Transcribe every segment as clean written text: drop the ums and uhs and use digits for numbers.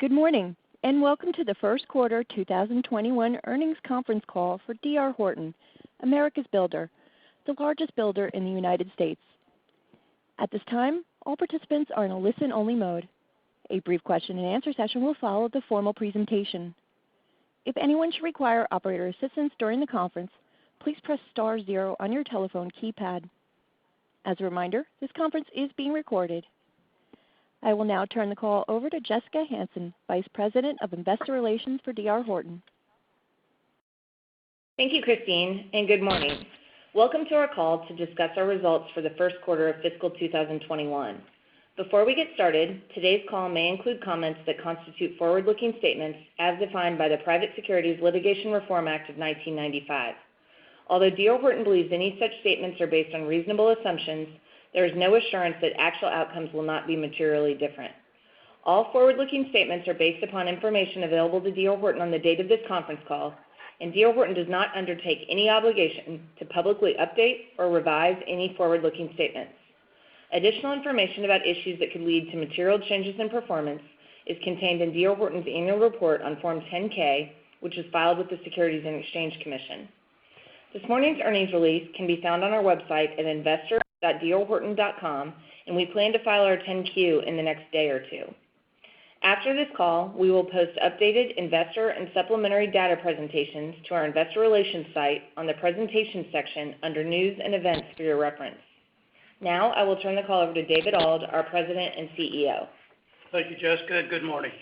Good morning, and welcome to the first quarter 2021 earnings conference call for D.R. Horton, America's Builder, the largest builder in the United States. At this time, all participants are in a listen-only mode. A brief question and answer session will follow the formal presentation. If anyone should require operator assistance during the conference, please press star 0 on your telephone keypad. As a reminder, this conference is being recorded. I will now turn the call over to Jessica Hansen, Vice President of Investor Relations for D.R. Horton. Thank you, Christine, and good morning. Welcome to our call to discuss our results for the first quarter of fiscal 2021. Before we get started, today's call may include comments that constitute forward-looking statements as defined by the Private Securities Litigation Reform Act of 1995. Although D.R. Horton believes any such statements are based on reasonable assumptions, there is no assurance that actual outcomes will not be materially different. All forward-looking statements are based upon information available to D.R. Horton on the date of this conference call, and D.R. Horton does not undertake any obligation to publicly update or revise any forward-looking statements. Additional information about issues that could lead to material changes in performance is contained in D.R. Horton's annual report on Form 10-K, which is filed with the Securities and Exchange Commission. This morning's earnings release can be found on our website at investor.drhorton.com, and we plan to file our 10-Q in the next day or two. After this call, we will post updated investor and supplementary data presentations to our investor relations site on the presentation section under news and events for your reference. Now, I will turn the call over to David Auld, our President and CEO. Thank you, Jessica, and good morning.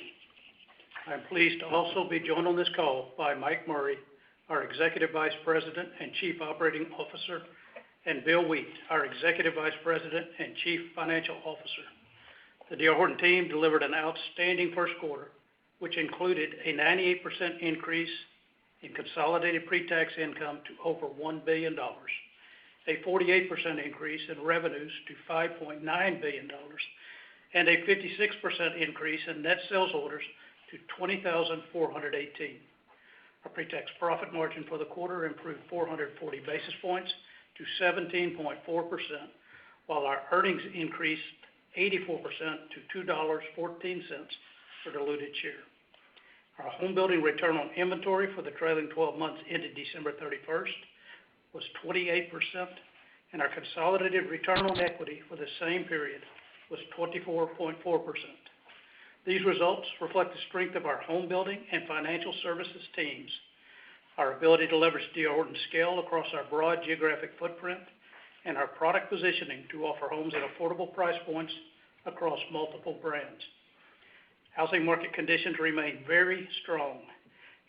I'm pleased to also be joined on this call by Mike Murray, our Executive Vice President and Chief Operating Officer, and Bill Wheat, our Executive Vice President and Chief Financial Officer. The D.R. Horton team delivered an outstanding first quarter, which included a 98% increase in consolidated pre-tax income to over $1 billion, a 48% increase in revenues to $5.9 billion, and a 56% increase in net sales orders to 20,418. Our pre-tax profit margin for the quarter improved 440 basis points to 17.4%, while our earnings increased 84% to $2.14 per diluted share. Our home building return on inventory for the trailing 12 months ended December 31st was 28%, and our consolidated return on equity for the same period was 24.4%. These results reflect the strength of our home building and financial services teams, our ability to leverage D.R. Horton's scale across our broad geographic footprint, and our product positioning to offer homes at affordable price points across multiple brands. Housing market conditions remain very strong,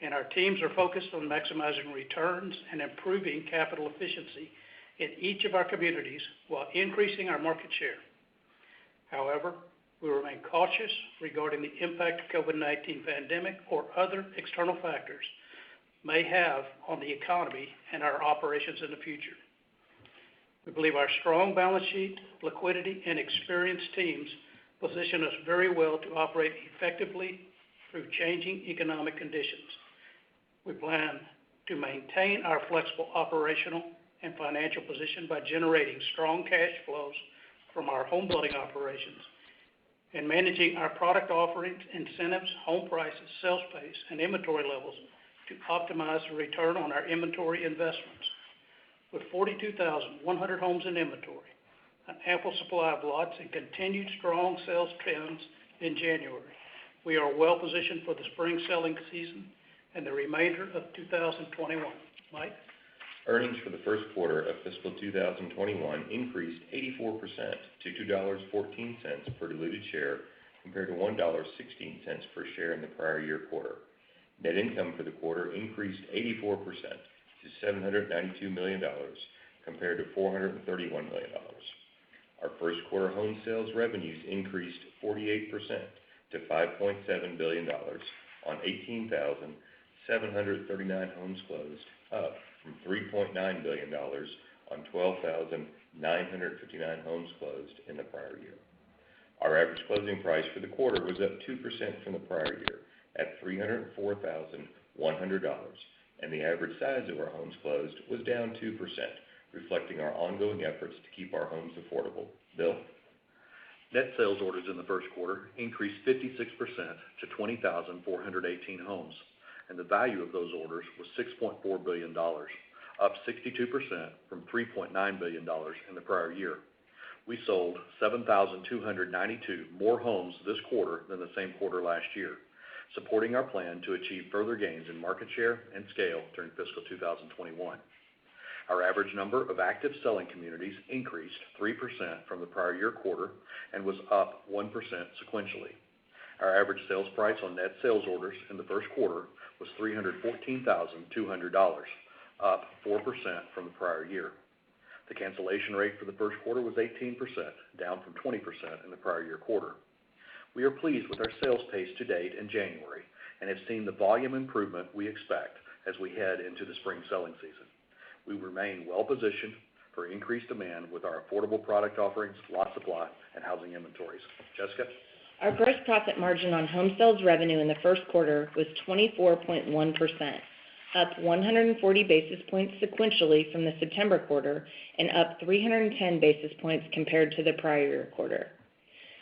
and our teams are focused on maximizing returns and improving capital efficiency in each of our communities while increasing our market share. However, we remain cautious regarding the impact of COVID-19 pandemic or other external factors may have on the economy and our operations in the future. We believe our strong balance sheet, liquidity, and experienced teams position us very well to operate effectively through changing economic conditions. We plan to maintain our flexible operational and financial position by generating strong cash flows from our home building operations and managing our product offerings, incentives, home prices, sales pace, and inventory levels to optimize the return on our inventory investments. With 42,100 homes in inventory, an ample supply of lots, and continued strong sales trends in January, we are well positioned for the spring selling season and the remainder of 2021. Mike? Earnings for the first quarter of fiscal 2021 increased 84% to $2.14 per diluted share compared to $1.16 per share in the prior year quarter. Net income for the quarter increased 84% to $792 million compared to $431 million. Our first quarter home sales revenues increased 48% to $5.7 billion on 18,739 homes closed, up from $3.9 billion on 12,959 homes closed in the prior year. Our average closing price for the quarter was up 2% from the prior year at $304,100, and the average size of our homes closed was down 2%, reflecting our ongoing efforts to keep our homes affordable. Bill? Net sales orders in the first quarter increased 56% to 20,418 homes, and the value of those orders was $6.4 billion, up 62% from $3.9 billion in the prior year. We sold 7,292 more homes this quarter than the same quarter last year, supporting our plan to achieve further gains in market share and scale during fiscal 2021. Our average number of active selling communities increased 3% from the prior year quarter and was up 1% sequentially. Our average sales price on net sales orders in the first quarter was $314,200, up 4% from the prior year. The cancellation rate for the first quarter was 18%, down from 20% in the prior year quarter. We are pleased with our sales pace to date in January and have seen the volume improvement we expect as we head into the spring selling season. We remain well positioned for increased demand with our affordable product offerings, lot supply, and housing inventories. Jessica? Our gross profit margin on home sales revenue in the first quarter was 24.1%, up 140 basis points sequentially from the September quarter and up 310 basis points compared to the prior year quarter.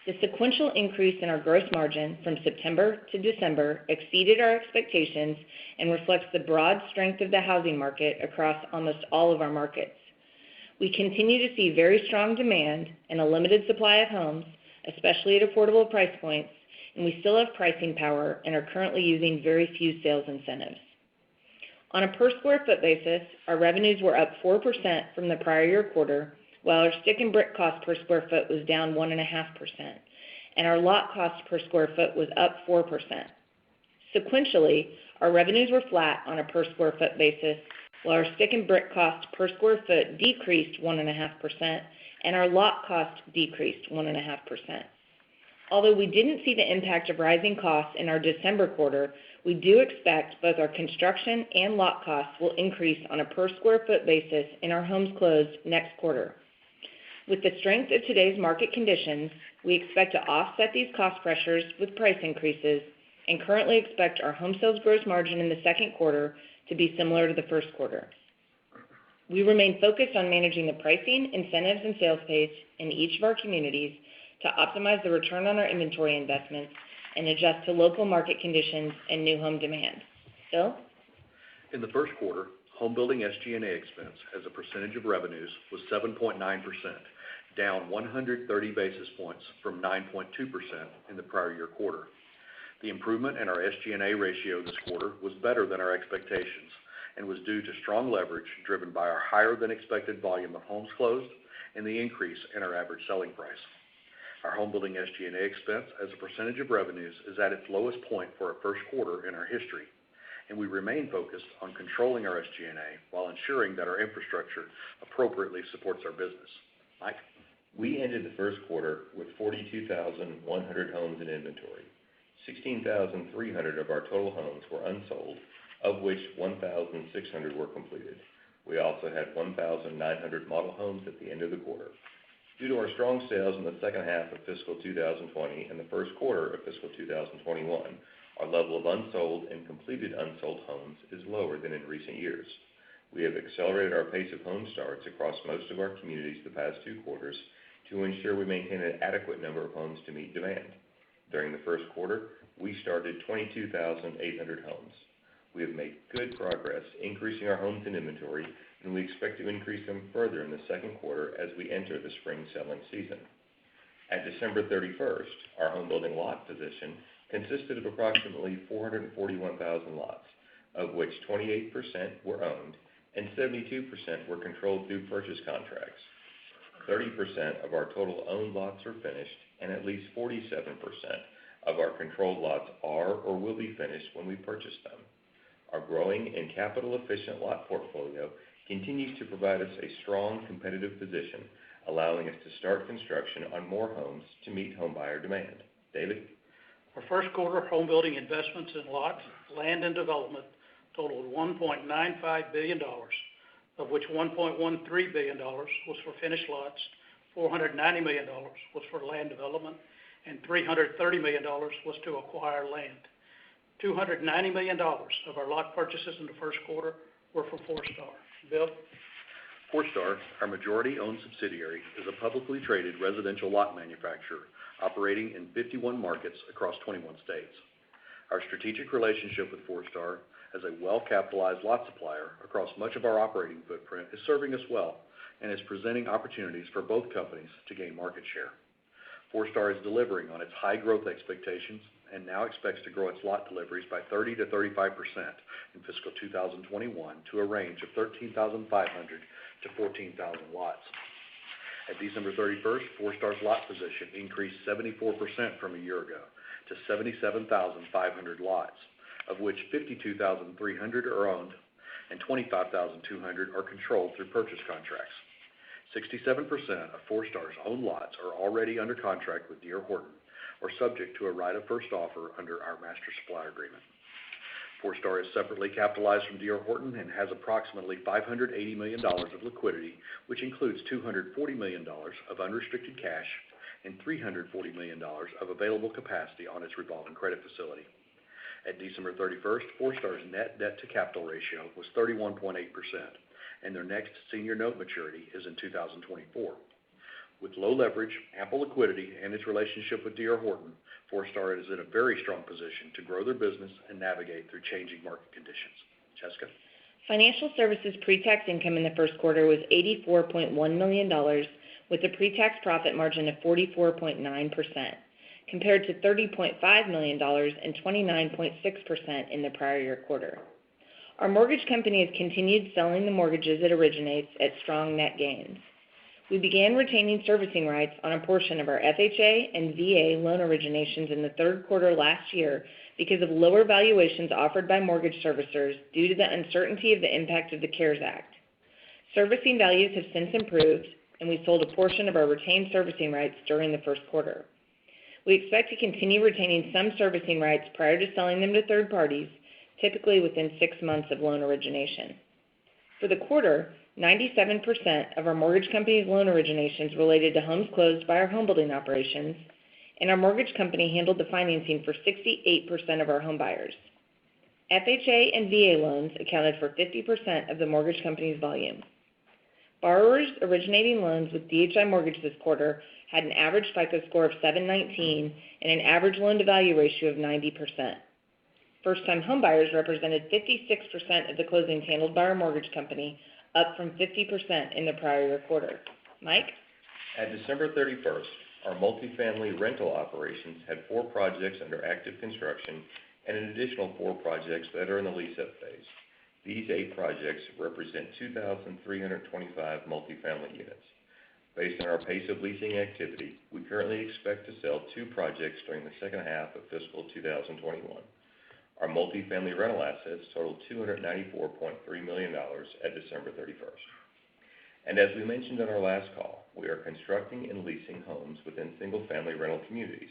The sequential increase in our gross margin from September to December exceeded our expectations and reflects the broad strength of the housing market across almost all of our markets. We continue to see very strong demand and a limited supply of homes, especially at affordable price points, and we still have pricing power and are currently using very few sales incentives. On a per square foot basis, our revenues were up 4% from the prior year quarter, while our stick and brick cost per square foot was down 1.5%, and our lot cost per square foot was up 4%. Sequentially, our revenues were flat on a per square foot basis, while our stick and brick cost per square foot decreased 1.5%, and our lot cost decreased 1.5%. Although we didn't see the impact of rising costs in our December quarter, we do expect both our construction and lot costs will increase on a per square foot basis in our homes closed next quarter. With the strength of today's market conditions, we expect to offset these cost pressures with price increases and currently expect our home sales gross margin in the second quarter to be similar to the first quarter. We remain focused on managing the pricing, incentives, and sales pace in each of our communities to optimize the return on our inventory investments and adjust to local market conditions and new home demand. Bill? In the first quarter, home building SG&A expense as a percentage of revenues was 7.9%, down 130 basis points from 9.2% in the prior year quarter. The improvement in our SG&A ratio this quarter was better than our expectations and was due to strong leverage driven by our higher than expected volume of homes closed and the increase in our average selling price. Our home building SG&A expense as a percentage of revenues is at its lowest point for a first quarter in our history, and we remain focused on controlling our SG&A while ensuring that our infrastructure appropriately supports our business. Mike? We ended the first quarter with 42,100 homes in inventory. 16,300 of our total homes were unsold, of which 1,600 were completed. We also had 1,900 model homes at the end of the quarter. Due to our strong sales in the second half of fiscal 2020 and the first quarter of fiscal 2021, our level of unsold and completed unsold homes is lower than in recent years. We have accelerated our pace of home starts across most of our communities the past 2 quarters to ensure we maintain an adequate number of homes to meet demand. During the first quarter, we started 22,800 homes. We have made good progress increasing our homes in inventory, and we expect to increase them further in the second quarter as we enter the spring selling season. At December 31st, our home building lot position consisted of approximately 441,000 lots, of which 28% were owned and 72% were controlled through purchase contracts. 30% of our total owned lots are finished, and at least 47% of our controlled lots are or will be finished when we purchase them. Our growing and capital-efficient lot portfolio continues to provide us a strong competitive position, allowing us to start construction on more homes to meet home buyer demand. David? Our first quarter home building investments in lots, land, and development totaled $1.95 billion, of which $1.13 billion was for finished lots, $490 million was for land development, and $330 million was to acquire land. $290 million of our lot purchases in the first quarter were for Forestar. Bill? Forestar, our majority-owned subsidiary, is a publicly traded residential lot manufacturer operating in 51 markets across 21 states. Our strategic relationship with Forestar as a well-capitalized lot supplier across much of our operating footprint is serving us well and is presenting opportunities for both companies to gain market share. Forestar is delivering on its high growth expectations and now expects to grow its lot deliveries by 30 to 35% in fiscal 2021 to a range of 13,500 to 14,000 lots. At December 31st, Forestar's lot position increased 74% from a year ago to 77,500 lots, of which 52,300 are owned and 25,200 are controlled through purchase contracts. 67% of Forestar's owned lots are already under contract with D.R. Horton or subject to a right of first offer under our master supply agreement. Forestar is separately capitalized from D.R. Horton and has approximately $580 million of liquidity, which includes $240 million of unrestricted cash and $340 million of available capacity on its revolving credit facility. At December 31st, Forestar's net debt to capital ratio was 31.8%, and their next senior note maturity is in 2024. With low leverage, ample liquidity, and its relationship with D.R. Horton, Forestar is in a very strong position to grow their business and navigate through changing market conditions. Jessica? Financial services pre-tax income in the first quarter was $84.1 million, with a pre-tax profit margin of 44.9%, compared to $30.5 million and 29.6% in the prior year quarter. Our mortgage company has continued selling the mortgages it originates at strong net gains. We began retaining servicing rights on a portion of our FHA and VA loan originations in the third quarter last year because of lower valuations offered by mortgage servicers due to the uncertainty of the impact of the CARES Act. Servicing values have since improved, and we sold a portion of our retained servicing rights during the first quarter. We expect to continue retaining some servicing rights prior to selling them to third parties, typically within 6 months of loan origination. For the quarter, 97% of our mortgage company's loan originations related to homes closed by our home building operations, and our mortgage company handled the financing for 68% of our home buyers. FHA and VA loans accounted for 50% of the mortgage company's volume. Borrowers originating loans with DHI Mortgage this quarter had an average FICO score of 719 and an average loan-to-value ratio of 90%. First-time homebuyers represented 56% of the closings handled by our mortgage company, up from 50% in the prior year quarter. Mike? At December 31st, our multifamily rental operations had 4 projects under active construction and an additional 4 projects that are in the lease-up phase. These 8 projects represent 2,325 multifamily units. Based on our pace of leasing activity, we currently expect to sell 2 projects during the second half of fiscal 2021. Our multifamily rental assets totaled $294.3 million at December 31st. And as we mentioned on our last call, we are constructing and leasing homes within single-family rental communities.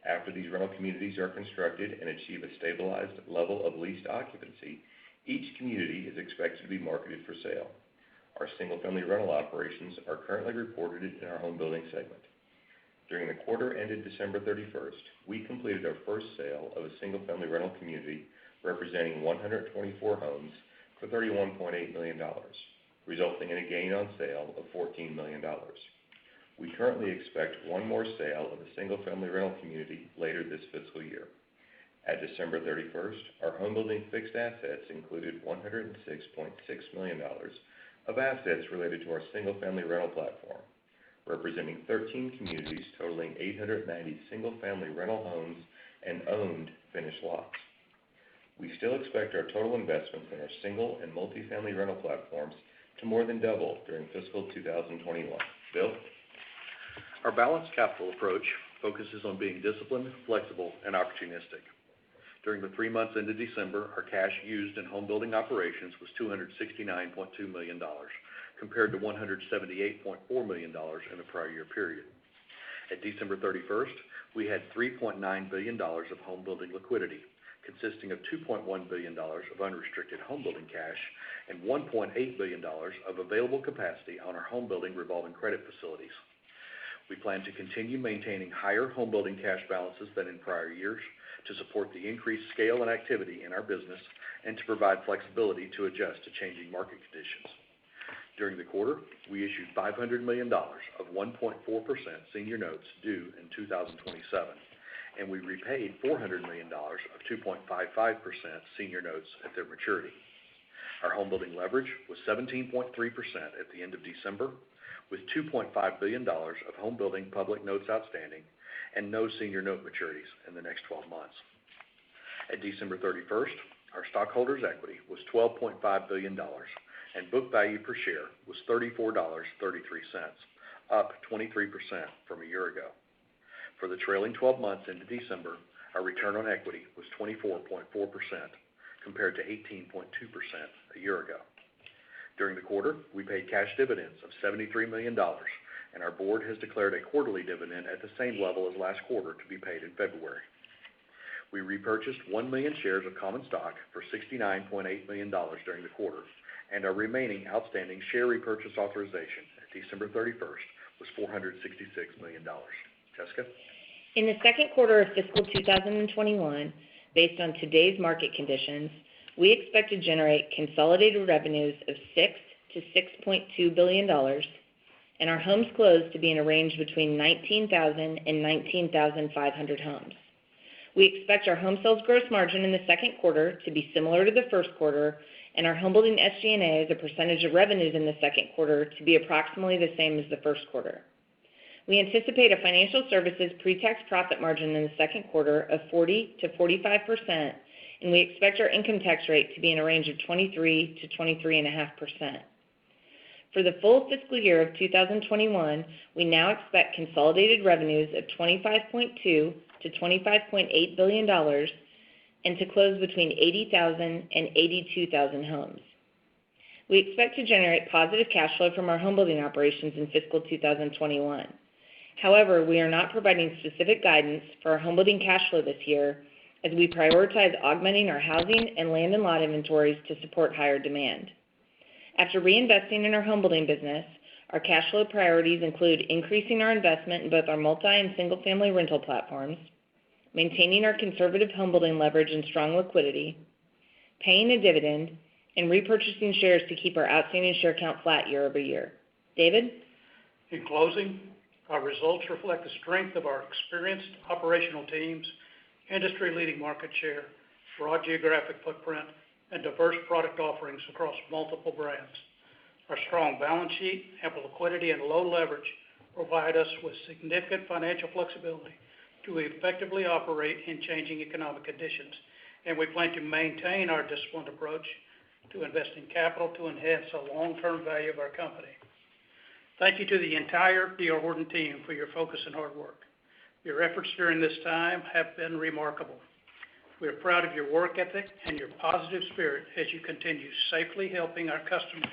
After these rental communities are constructed and achieve a stabilized level of leased occupancy, each community is expected to be marketed for sale. Our single-family rental operations are currently reported in our home building segment. During the quarter ended December 31st, we completed our first sale of a single-family rental community representing 124 homes for $31.8 million, resulting in a gain on sale of $14 million. We currently expect one more sale of a single-family rental community later this fiscal year. At December 31st, our home building fixed assets included $106.6 million of assets related to our single-family rental platform, representing 13 communities totaling 890 single-family rental homes and owned finished lots. We still expect our total investments in our single and multifamily rental platforms to more than double during fiscal 2021. Bill? Our balanced capital approach focuses on being disciplined, flexible, and opportunistic. During the 3 months ended December, our cash used in home building operations was $269.2 million, compared to $178.4 million in the prior year period. At December 31st, we had $3.9 billion of home building liquidity, consisting of $2.1 billion of unrestricted home building cash and $1.8 billion of available capacity on our home building revolving credit facilities. We plan to continue maintaining higher home building cash balances than in prior years to support the increased scale and activity in our business and to provide flexibility to adjust to changing market conditions. During the quarter, we issued $500 million of 1.4% senior notes due in 2027, and we repaid $400 million of 2.55% senior notes at their maturity. Our homebuilding leverage was 17.3% at the end of December, with $2.5 billion of homebuilding public notes outstanding and no senior note maturities in the next 12 months. At December 31st, our stockholders' equity was $12.5 billion, and book value per share was $34.33, up 23% from a year ago. For the trailing 12 months into December, our return on equity was 24.4%, compared to 18.2% a year ago. During the quarter, we paid cash dividends of $73 million, and our board has declared a quarterly dividend at the same level as last quarter to be paid in February. We repurchased 1 million shares of common stock for $69.8 million during the quarter, and our remaining outstanding share repurchase authorization at December 31st was $466 million. Jessica? In the second quarter of fiscal 2021, based on today's market conditions, we expect to generate consolidated revenues of $6 to $6.2 billion, and our homes closed to be in a range between 19,000 and 19,500 homes. We expect our home sales gross margin in the second quarter to be similar to the first quarter, and our homebuilding SG&A as a percentage of revenues in the second quarter to be approximately the same as the first quarter. We anticipate a financial services pre-tax profit margin in the second quarter of 40 to 45%, and we expect our income tax rate to be in a range of 23 to 23.5%. For the full fiscal year of 2021, we now expect consolidated revenues of $25.2 to $25.8 billion and to close between 80,000 and 82,000 homes. We expect to generate positive cash flow from our homebuilding operations in fiscal 2021. However, we are not providing specific guidance for our homebuilding cash flow this year as we prioritize augmenting our housing and land and lot inventories to support higher demand. After reinvesting in our homebuilding business, our cash flow priorities include increasing our investment in both our multi and single-family rental platforms, maintaining our conservative homebuilding leverage and strong liquidity, paying a dividend, and repurchasing shares to keep our outstanding share count flat year over year. David? In closing, our results reflect the strength of our experienced operational teams, industry-leading market share, broad geographic footprint, and diverse product offerings across multiple brands. Our strong balance sheet, ample liquidity, and low leverage provide us with significant financial flexibility to effectively operate in changing economic conditions, and we plan to maintain our disciplined approach to investing capital to enhance the long-term value of our company. Thank you to the entire D.R. Horton team for your focus and hard work. Your efforts during this time have been remarkable. We are proud of your work ethic and your positive spirit as you continue safely helping our customers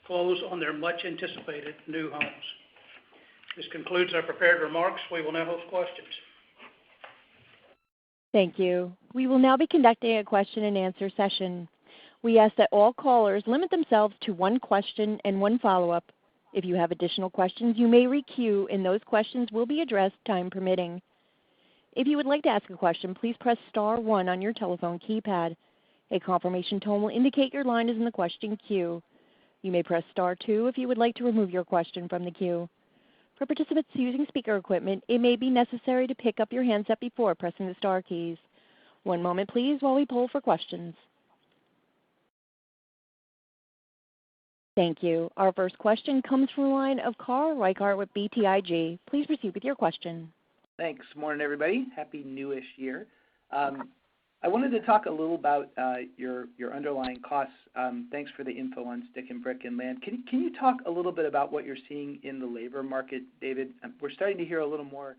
close on their much-anticipated new homes. This concludes our prepared remarks. We will now host questions. Thank you. We will now be conducting a question-and-answer session. We ask that all callers limit themselves to one question and one follow-up. If you have additional questions, you may re-queue, and those questions will be addressed time permitting. If you would like to ask a question, please press star one on your telephone keypad. A confirmation tone will indicate your line is in the question queue. You may press star two if you would like to remove your question from the queue. For participants using speaker equipment, it may be necessary to pick up your handset before pressing the star keys. One moment, please, while we poll for questions. Thank you. Our first question comes from the line of Carl Reichardt with BTIG. Please proceed with your question. Thanks. Morning, everybody. Happy newish year. I wanted to talk a little about your underlying costs. Thanks for the info on stick and brick and land. Can you talk a little bit about what you're seeing in the labor market, David? We're starting to hear a little more,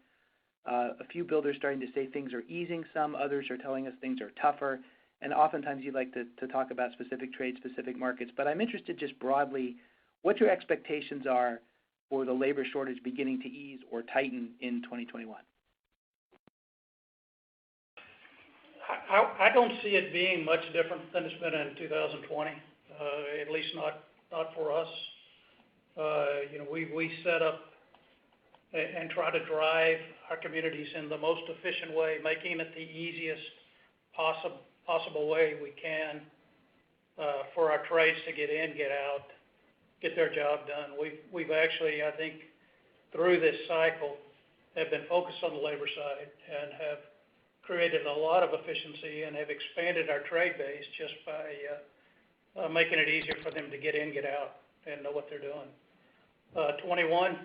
a few builders starting to say things are easing some, others are telling us things are tougher, and oftentimes you like to talk about specific trades, specific markets, but I'm interested just broadly what your expectations are for the labor shortage beginning to ease or tighten in 2021. I don't see it being much different than it's been in 2020, at least not for us. We set up and try to drive our communities in the most efficient way, making it the easiest possible way we can for our trades to get in, get out, get their job done. We've actually, I think, through this cycle, have been focused on the labor side and have created a lot of efficiency and have expanded our trade base just by making it easier for them to get in, get out, and know what they're doing. 21,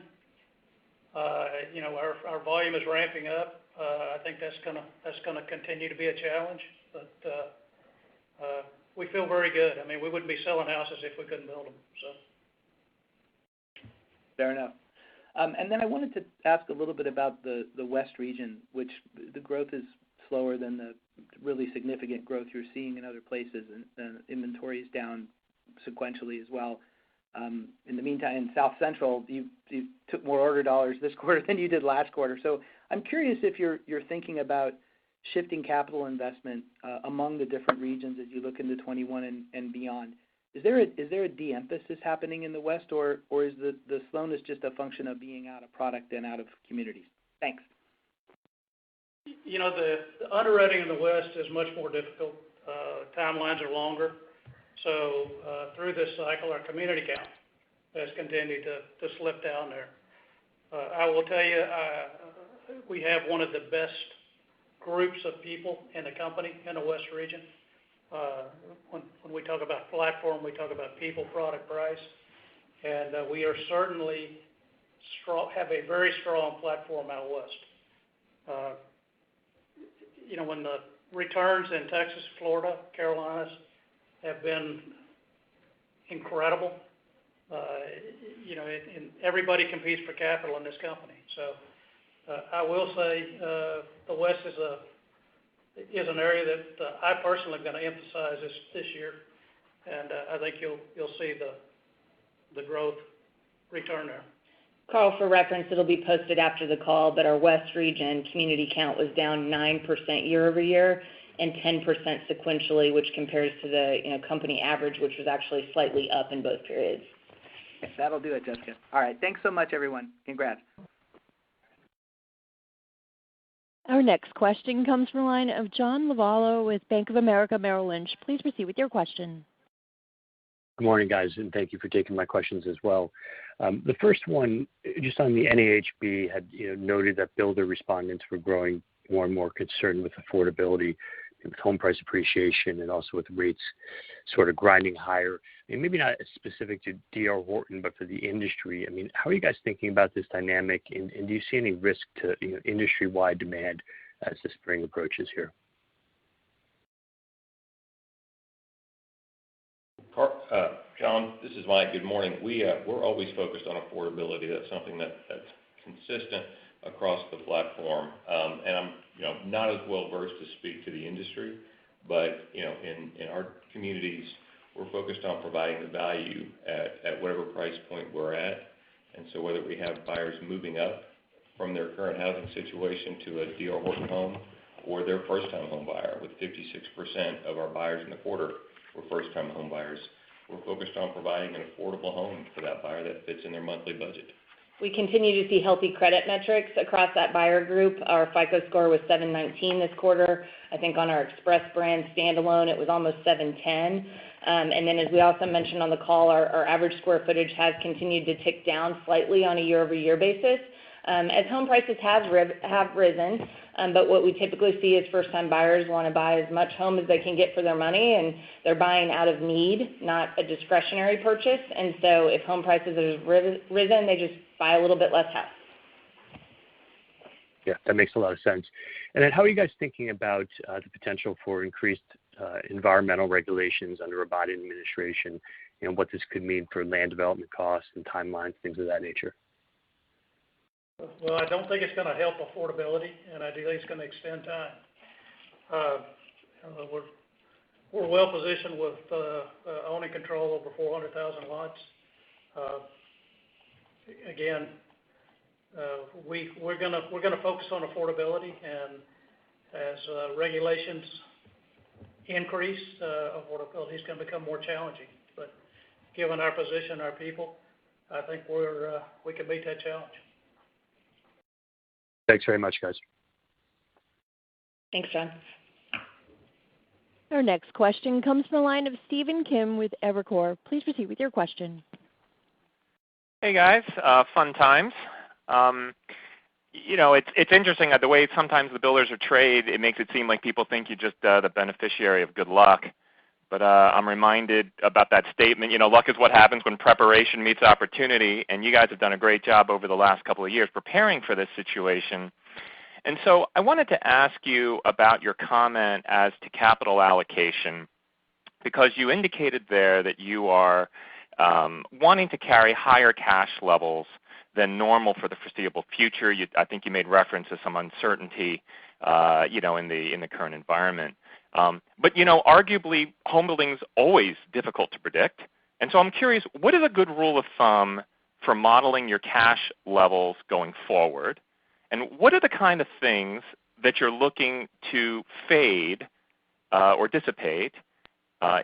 our volume is ramping up. I think that's gonna continue to be a challenge, but we feel very good. I mean, we wouldn't be selling houses if we couldn't build them. So. Fair enough. And then I wanted to ask a little bit about the West region, which the growth is slower than the really significant growth you're seeing in other places, and inventory is down sequentially as well. In the meantime, in South Central, you took more order dollars this quarter than you did last quarter. So I'm curious if you're thinking about shifting capital investment among the different regions as you look into 21 and beyond. Is there a de-emphasis happening in the West, or is the slowness just a function of being out of product and out of communities? Thanks. You know, the underwriting in the West is much more difficult. Timelines are longer. So through this cycle, our community count has continued to slip down there. I will tell you, we have one of the best groups of people in the company in the West region. When we talk about platform, we talk about people, product, price, and we are certainly have a very strong platform out West. When the returns in Texas, Florida, Carolinas have been incredible, and everybody competes for capital in this company. So I will say the West is an area that I personally am going to emphasize this year, and I think you'll see the growth return there. Carl, for reference, it'll be posted after the call, but our West region community count was down 9% year over year and 10% sequentially, which compares to the company average, which was actually slightly up in both periods. That'll do it, Jessica. All right, thanks so much, everyone. Congrats. Our next question comes from the line of John Lovallo with Bank of America Merrill Lynch. Please proceed with your question. Good morning, guys, and thank you for taking my questions as well. The first one, just on the NAHB, had noted that builder respondents were growing more and more concerned with affordability, with home price appreciation, and also with rates sort of grinding higher. I mean, maybe not specific to D.R. Horton, but for the industry. I mean, how are you guys thinking about this dynamic, and do you see any risk to industry-wide demand as the spring approaches here? John, this is Mike. Good morning. We're always focused on affordability. That's something that's consistent across the platform. And I'm not as well versed to speak to the industry, but in our communities, we're focused on providing the value at whatever price point we're at. And so whether we have buyers moving up from their current housing situation to a D.R. Horton home or their first-time home buyer, with 56% of our buyers in the quarter were first-time home buyers, we're focused on providing an affordable home for that buyer that fits in their monthly budget. We continue to see healthy credit metrics across that buyer group. Our FICO score was 719 this quarter. I think on our Express brand standalone, it was almost 710. And then as we also mentioned on the call, our average square footage has continued to tick down slightly on a year-over-year basis as home prices have risen. But what we typically see is first-time buyers want to buy as much home as they can get for their money, and they're buying out of need, not a discretionary purchase. And so if home prices have risen, they just buy a little bit less house. Yeah, that makes a lot of sense. And then how are you guys thinking about the potential for increased environmental regulations under a Biden administration, what this could mean for land development costs and timelines, things of that nature? Well, I don't think it's going to help affordability, and I do think it's going to extend time. We're well positioned with owning control over 400,000 lots. Again, we're going to focus on affordability, and as regulations increase, affordability is going to become more challenging. But given our position, our people, I think we can meet that challenge. Thanks very much, guys. Thanks, John. Our next question comes from the line of Stephen Kim with Evercore. Please proceed with your question. Hey guys, fun times. It's interesting the way sometimes the builders are trade. It makes it seem like people think you're just the beneficiary of good luck. But I'm reminded about that statement. Luck is what happens when preparation meets opportunity. And you guys have done a great job over the last couple of years preparing for this situation. And so I wanted to ask you about your comment as to capital allocation, because you indicated there that you are wanting to carry higher cash levels than normal for the foreseeable future. I think you made reference to some uncertainty, in the current environment. But arguably, home building is always difficult to predict. And so I'm curious, what is a good rule of thumb for modeling your cash levels going forward? And what are the kind of things that you're looking to fade or dissipate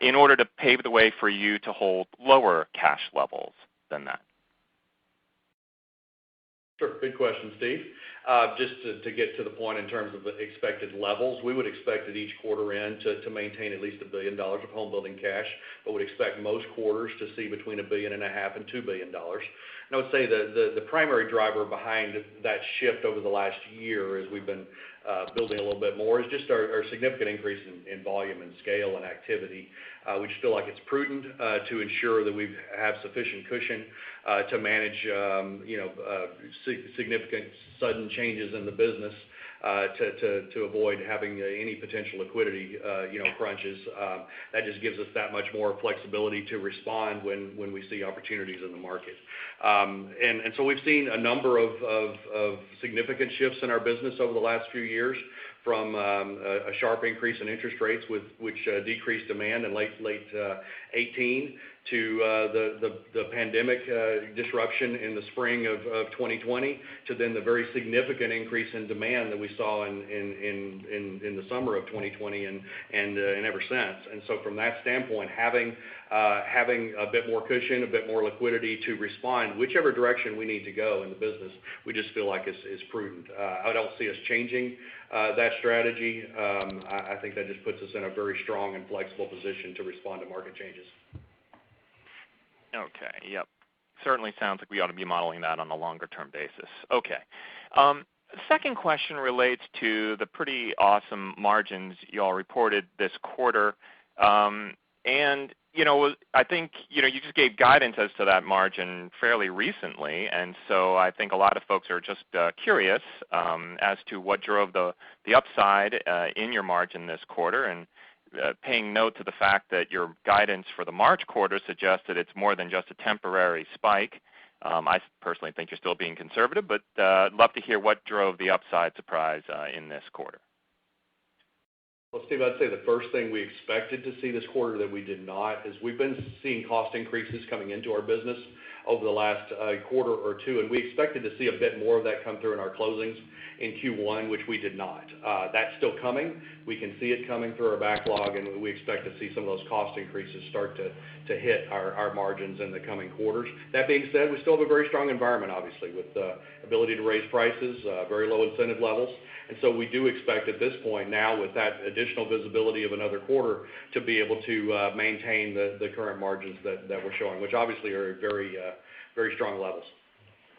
in order to pave the way for you to hold lower cash levels than that? Sure. Good question, Steve. Just to get to the point in terms of the expected levels, we would expect at each quarter end to maintain at least $1 billion of home building cash, but would expect most quarters to see between $1.5 billion and $2 billion. And I would say the primary driver behind that shift over the last year, as we've been building a little bit more, is just our significant increase in volume and scale and activity. We just feel like it's prudent to ensure that we have sufficient cushion to manage significant sudden changes in the business to avoid having any potential liquidity crunches. That just gives us that much more flexibility to respond when we see opportunities in the market. And so we've seen a number of significant shifts in our business over the last few years, from a sharp increase in interest rates, which decreased demand in late 18, to the pandemic disruption in the spring of 2020, to then the very significant increase in demand that we saw in the summer of 2020 and ever since. And so from that standpoint, having a bit more cushion, a bit more liquidity to respond whichever direction we need to go in the business, we just feel like is prudent. I don't see us changing that strategy. I think that just puts us in a very strong and flexible position to respond to market changes. Okay, yep. Certainly sounds like we ought to be modeling that on a longer-term basis. Okay. Second question relates to the pretty awesome margins you all reported this quarter. And, I think, you just gave guidance as to that margin fairly recently. And so I think a lot of folks are just curious as to what drove the upside in your margin this quarter, and paying note to the fact that your guidance for the March quarter suggests that it's more than just a temporary spike. I personally think you're still being conservative, but I'd love to hear what drove the upside surprise in this quarter. Well, Steve, I'd say the first thing we expected to see this quarter that we did not is we've been seeing cost increases coming into our business over the last quarter or two, and we expected to see a bit more of that come through in our closings in Q1, which we did not. That's still coming. We can see it coming through our backlog, and we expect to see some of those cost increases start to hit our margins in the coming quarters. That being said, we still have a very strong environment, obviously, with the ability to raise prices, very low incentive levels. And so we do expect at this point now, with that additional visibility of another quarter, to be able to maintain the current margins that we're showing, which obviously are at very strong levels.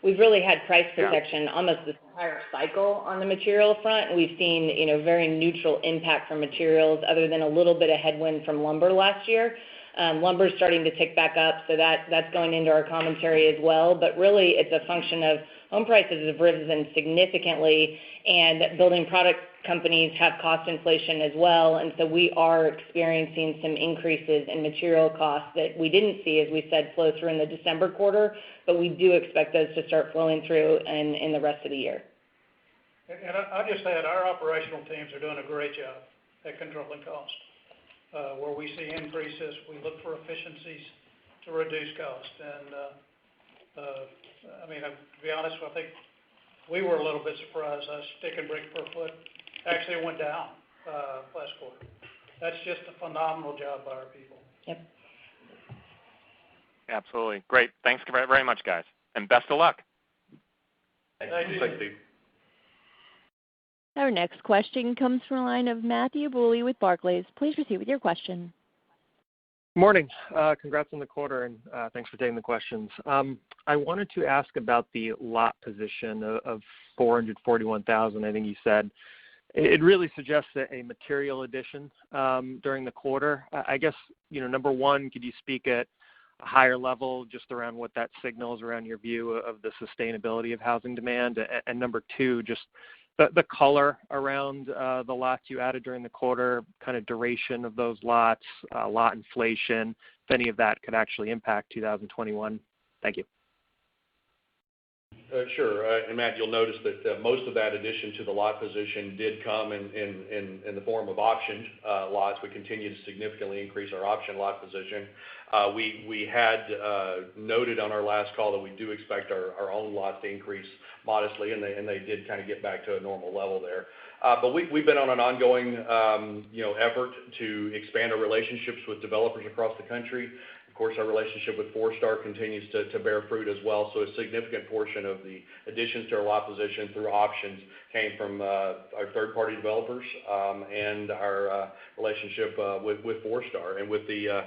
We've really had price protection almost this entire cycle on the material front. We've seen, very neutral impact from materials, other than a little bit of headwind from lumber last year. Lumber's starting to tick back up, so that's going into our commentary as well. But really, it's a function of home prices have risen significantly, and building product companies have cost inflation as well. And so we are experiencing some increases in material costs that we didn't see, as we said, flow through in the December quarter, but we do expect those to start flowing through in the rest of the year. And I'll just add, our operational teams are doing a great job at controlling costs. Where we see increases, we look for efficiencies to reduce cost. And, to be honest, I think we were a little bit surprised. Stick and brick per foot actually went down last quarter. That's just a phenomenal job by our people. Yep. Absolutely. Great. Thanks very much, guys. And best of luck. Thank you. Thanks, Steve. Our next question comes from the line of Matthew Bouley with Barclays. Please proceed with your question. Morning. Congrats on the quarter, and thanks for taking the questions. I wanted to ask about the lot position of 441,000, I think you said. It really suggests a material addition during the quarter. I guess, number one, could you speak at a higher level just around what that signals around your view of the sustainability of housing demand? And number two, just the color around the lots you added during the quarter, kind of duration of those lots, lot inflation, if any of that could actually impact 2021. Thank you. Sure. And Matt, you'll notice that most of that addition to the lot position did come in the form of optioned lots. We continue to significantly increase our option lot position. We had noted on our last call that we do expect our own lots to increase modestly, and they did kind of get back to a normal level there. But we've been on an ongoing effort to expand our relationships with developers across the country. Of course, our relationship with Forestar continues to bear fruit as well. So a significant portion of the additions to our lot position through options came from our third-party developers and our relationship with Forestar. And with the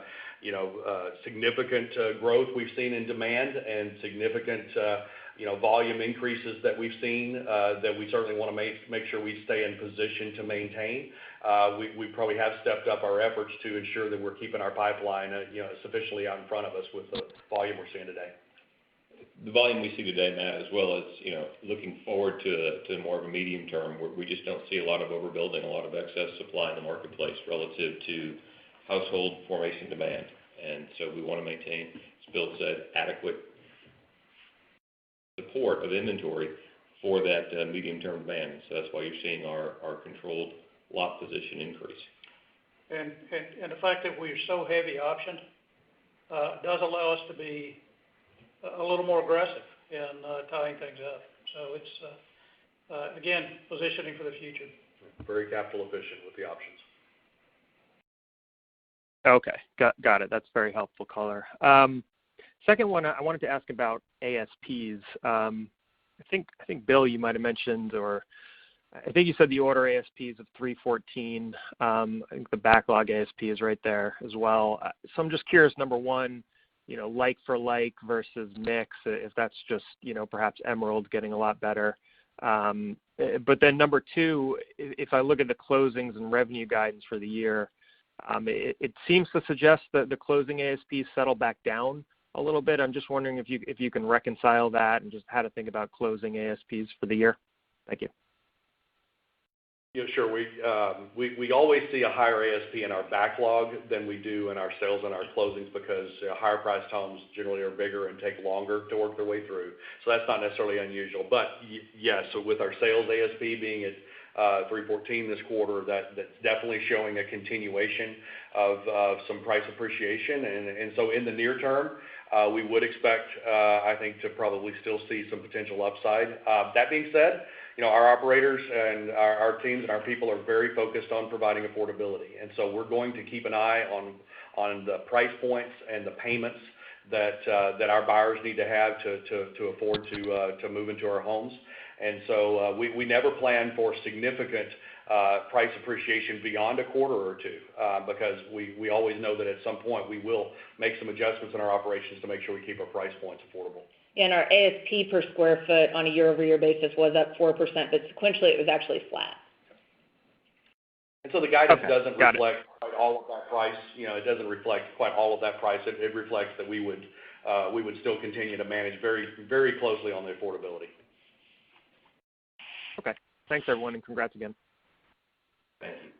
significant growth we've seen in demand and significant volume increases that we've seen that we certainly want to make sure we stay in position to maintain. We probably have stepped up our efforts to ensure that we're keeping our pipeline sufficiently out in front of us with the volume we're seeing today. The volume we see today, Matt, as well as looking forward to more of a medium term, where we just don't see a lot of overbuilding, a lot of excess supply in the marketplace relative to household formation demand. And so we want to maintain, as Bill said, adequate support of inventory for that medium-term demand. So that's why you're seeing our controlled lot position increase. And the fact that we're so heavy optioned does allow us to be a little more aggressive in tying things up. So it's, again, positioning for the future. Very capital efficient with the options. Okay, got it. That's very helpful color. Second one, I wanted to ask about ASPs. I think Bill, you might have mentioned, or I think you said the order ASPs of 314. I think the backlog ASP is right there as well. So I'm just curious, number one, like for like versus mix, if that's just perhaps Emerald getting a lot better. But then number two, if I look at the closings and revenue guidance for the year, it seems to suggest that the closing ASPs settle back down a little bit. I'm just wondering if you can reconcile that and just how to think about closing ASPs for the year. Thank you. Yeah, sure. We always see a higher ASP in our backlog than we do in our sales and our closings because higher priced homes generally are bigger and take longer to work their way through. So that's not necessarily unusual. But yes, so with our sales ASP being at 314 this quarter, that's definitely showing a continuation of some price appreciation. And so in the near term, we would expect, I think, to probably still see some potential upside. That being said, our operators and our teams and our people are very focused on providing affordability. And so we're going to keep an eye on the price points and the payments that our buyers need to have to afford to move into our homes. And so we never plan for significant price appreciation beyond a quarter or two because we always know that at some point we will make some adjustments in our operations to make sure we keep our price points affordable. And our ASP per square foot on a year-over-year basis was up 4%, but sequentially it was actually flat. And so the guidance doesn't reflect quite all of that price. It doesn't reflect quite all of that price. It reflects that we would still continue to manage very, very closely on the affordability. Okay. Thanks, everyone, and congrats again. Thank you.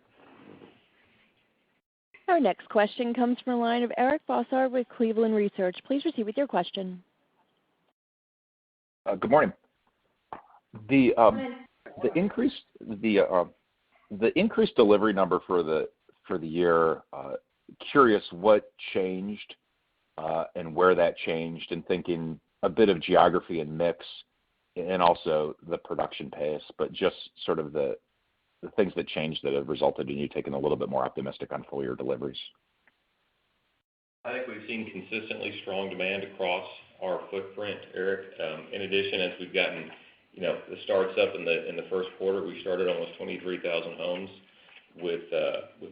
Our next question comes from the line of Eric Bosshard with Cleveland Research. Please proceed with your question. Good morning. The increased delivery number for the year. Curious what changed and where that changed, and thinking a bit of geography and mix, and also the production pace, but just sort of the things that changed that have resulted in you taking a little bit more optimistic on full year deliveries. I think we've seen consistently strong demand across our footprint, Eric. In addition, as we've gotten, the starts up in the first quarter, we started almost 23,000 homes with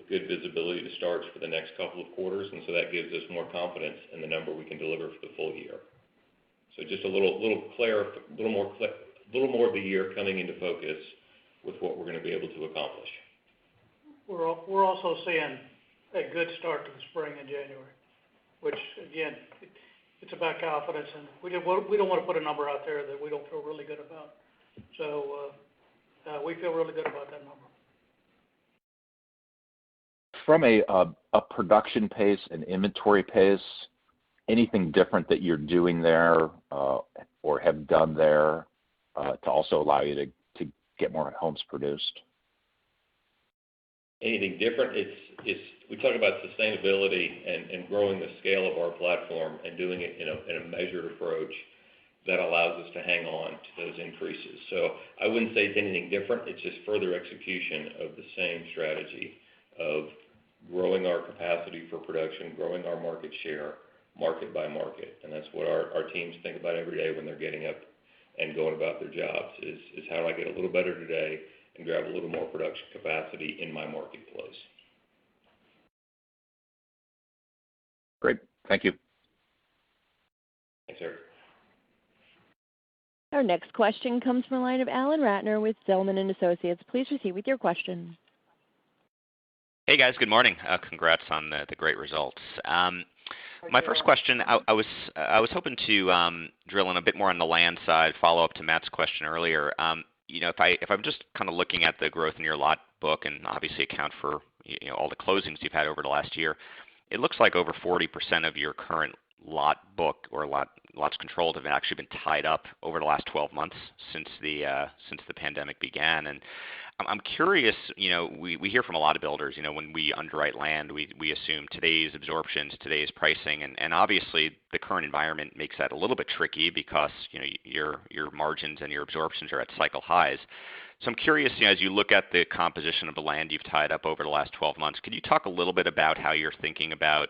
good visibility to starts for the next couple of quarters, and so that gives us more confidence in the number we can deliver for the full year. So just a little more of the year coming into focus with what we're going to be able to accomplish. We're also seeing a good start to the spring in January, which again, it's about confidence, and we don't want to put a number out there that we don't feel really good about. So we feel really good about that number. From a production pace and inventory pace, anything different that you're doing there or have done there to also allow you to get more homes produced? Anything different? We talk about sustainability and growing the scale of our platform and doing it in a measured approach that allows us to hang on to those increases. So I wouldn't say it's anything different. It's just further execution of the same strategy of growing our capacity for production, growing our market share, market by market. And that's what our teams think about every day when they're getting up and going about their jobs is how do I get a little better today and grab a little more production capacity in my marketplace. Great. Thank you. Thanks, Eric. Our next question comes from the line of Alan Ratner with Zelman & Associates. Please proceed with your question. Hey, guys. Good morning. Congrats on the great results. My first question, I was hoping to drill in a bit more on the land side, follow up to Matt's question earlier. If I'm just kind of looking at the growth in your lot book and obviously account for all the closings you've had over the last year, it looks like over 40% of your current lot book or lots controlled have actually been tied up over the last 12 months since the pandemic began. And I'm curious, we hear from a lot of builders, when we underwrite land, we assume today's absorptions, today's pricing, and obviously the current environment makes that a little bit tricky because, your margins and your absorptions are at cycle highs. So I'm curious, as you look at the composition of the land you've tied up over the last 12 months, could you talk a little bit about how you're thinking about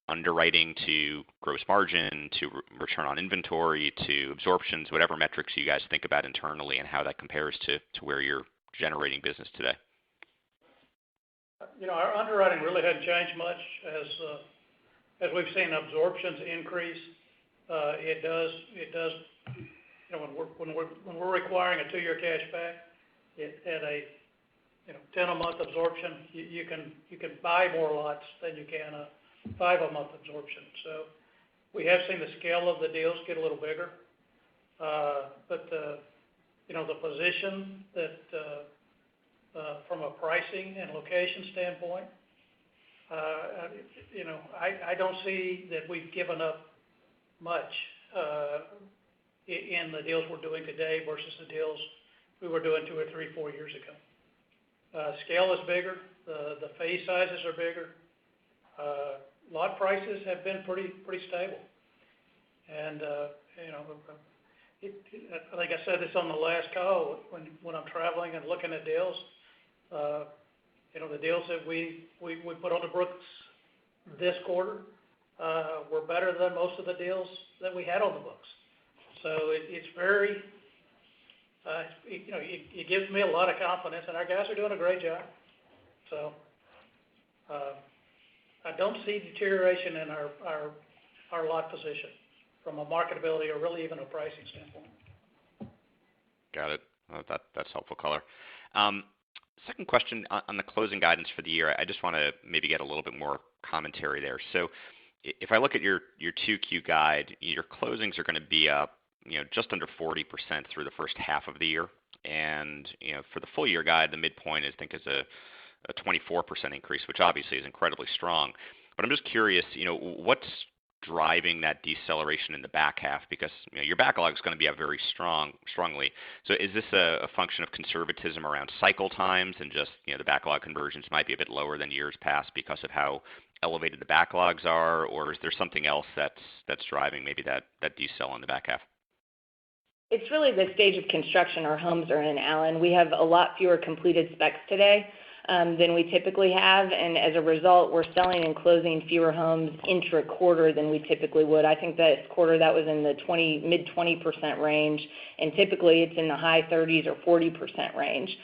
underwriting to gross margin, to return on inventory, to absorptions, whatever metrics you guys think about internally, and how that compares to where you're generating business today? Our underwriting really hadn't changed much as we've seen absorptions increase. It does. When we're requiring a 2-year cash back at a 10 a month absorption, you can buy more lots than you can a 5 a month absorption. So we have seen the scale of the deals get a little bigger, but the position that from a pricing and location standpoint, I don't see that we've given up much in the deals we're doing today versus the deals we were doing 2 or 3, 4 years ago. Scale is bigger. The phase sizes are bigger. Lot prices have been pretty stable, and I think I said this on the last call when I'm traveling and looking at deals. The deals that we put on the books this quarter were better than most of the deals that we had on the books. So it's very, it gives me a lot of confidence, and our guys are doing a great job. So I don't see deterioration in our lot position from a marketability or really even a pricing standpoint. Got it. Well, that's helpful color. Second question on the closing guidance for the year. I just want to maybe get a little bit more commentary there. So if I look at your 2Q guide, your closings are going to be up, just under 40% through the first half of the year. And, for the full year guide, the midpoint is a 24% increase, which obviously is incredibly strong. But I'm just curious, what's driving that deceleration in the back half? Because your backlog is going to be up very strongly. So is this a function of conservatism around cycle times and just the backlog conversions might be a bit lower than years past because of how elevated the backlogs are, or is there something else that's driving maybe that decel in the back half? It's really the stage of construction our homes are in, Alan. We have a lot fewer completed specs today. than we typically have, and as a result, we're selling and closing fewer homes intra-quarter than we typically would. I think this quarter that was in the mid-20% range, and typically it's in the high 30s or 40% range.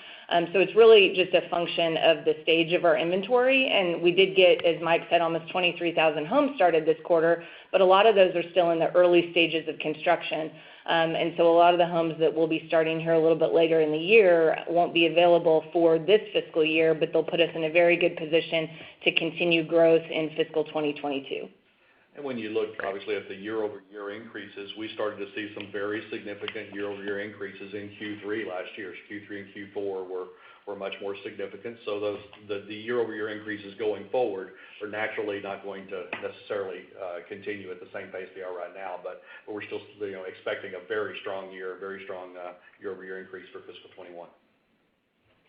So it's really just a function of the stage of our inventory, and we did get, as Mike said, almost 23,000 homes started this quarter, but a lot of those are still in the early stages of construction. And so a lot of the homes that we'll be starting here a little bit later in the year won't be available for this fiscal year, but they'll put us in a very good position to continue growth in fiscal 2022. And when you look, obviously, at the year-over-year increases, we started to see some very significant year-over-year increases in Q3 last year. Q3 and Q4 were much more significant. So the year-over-year increases going forward are naturally not going to necessarily continue at the same pace they are right now. But we're still, expecting a very strong year-over-year increase for fiscal 21.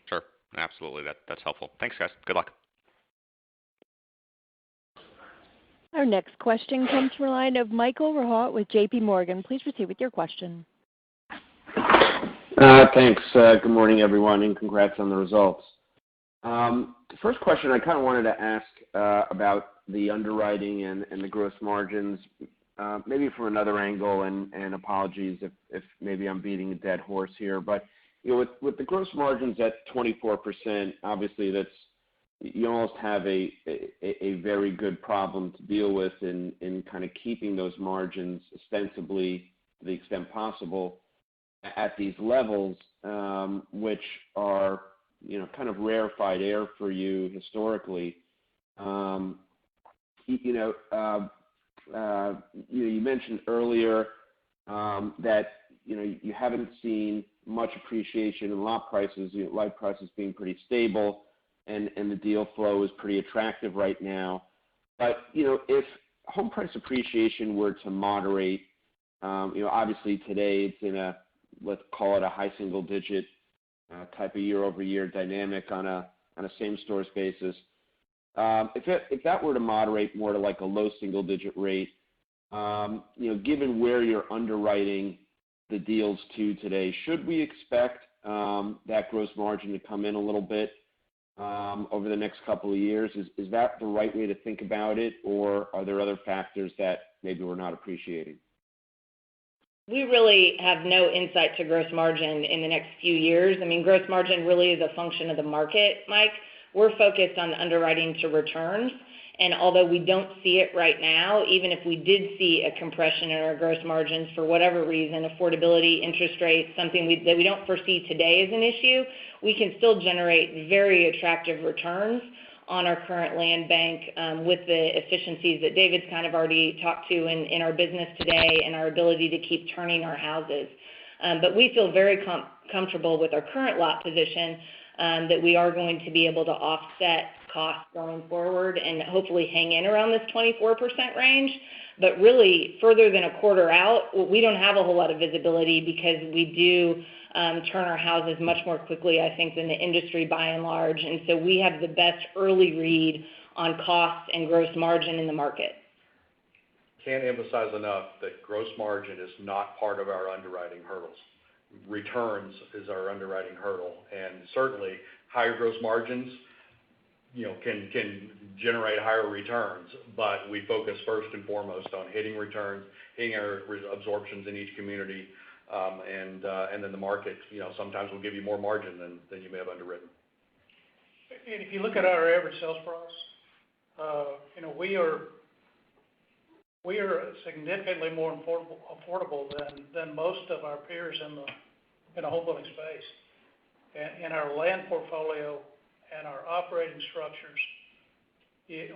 Sure, absolutely. That's helpful. Thanks, guys. Good luck. Our next question comes from the line of Michael Rehaut with J.P. Morgan. Please proceed with your question. Thanks. Good morning, everyone, and congrats on the results. First question, I kind of wanted to ask about the underwriting and the gross margins, maybe from another angle, and apologies if maybe I'm beating a dead horse here. But with the gross margins at 24%, obviously you almost have a very good problem to deal with in kind of keeping those margins ostensibly, to the extent possible, at these levels, which are kind of rarefied air for you historically. You mentioned earlier that you haven't seen much appreciation in lot prices, lot prices being pretty stable, and the deal flow is pretty attractive right now. But if home price appreciation were to moderate, obviously today it's in a, let's call it a high single digit type of year-over-year dynamic on a same stores basis. If that were to moderate more to like a low single digit rate, given where you're underwriting the deals to today, should we expect that gross margin to come in a little bit over the next couple of years? Is that the right way to think about it, or are there other factors that maybe we're not appreciating? We really have no insight to gross margin in the next few years. I mean, gross margin really is a function of the market, Mike. We're focused on underwriting to returns, and although we don't see it right now, even if we did see a compression in our gross margins for whatever reason, affordability, interest rates, something that we don't foresee today as an issue, we can still generate very attractive returns on our current land bank with the efficiencies that David's kind of already talked to in our business today and our ability to keep turning our houses. But we feel very comfortable with our current lot position that we are going to be able to offset costs going forward and hopefully hang in around this 24% range. But really, further than a quarter out, we don't have a whole lot of visibility because we do turn our houses much more quickly, I think, than the industry by and large. And so we have the best early read on cost and gross margin in the market. Can't emphasize enough that gross margin is not part of our underwriting hurdles. Returns is our underwriting hurdle, and certainly higher gross margins, can generate higher returns. But we focus first and foremost on hitting returns, hitting our absorptions in each community, and then the market, sometimes will give you more margin than you may have underwritten. And if you look at our average sales price, we are significantly more affordable than most of our peers in the home building space. And our land portfolio and our operating structures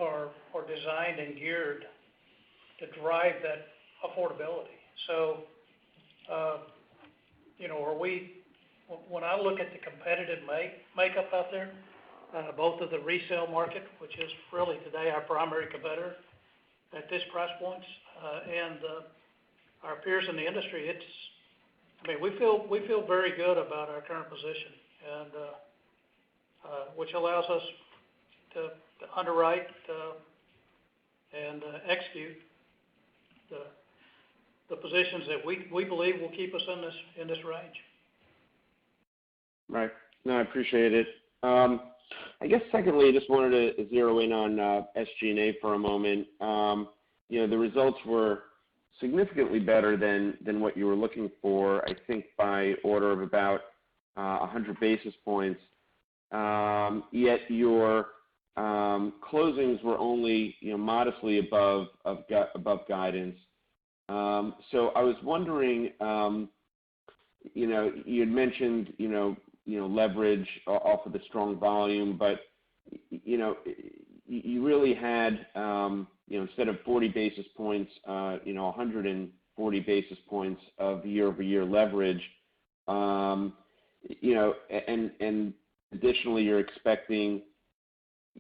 are designed and geared to drive that affordability. So, when I look at the competitive makeup out there, both of the resale market, which is really today our primary competitor at this price points, and our peers in the industry, we feel very good about our current position, and which allows us to underwrite and execute the positions that we believe will keep us in this range. Right. No, I appreciate it. I guess secondly, I just wanted to zero in on SG&A for a moment. The results were significantly better than what you were looking for, I think by order of about 100 basis points. Yet your closings were only modestly above guidance. So I was wondering, you had mentioned leverage off of the strong volume, but you really had instead of 40 basis points, 140 basis points of year-over-year leverage. And additionally, you're expecting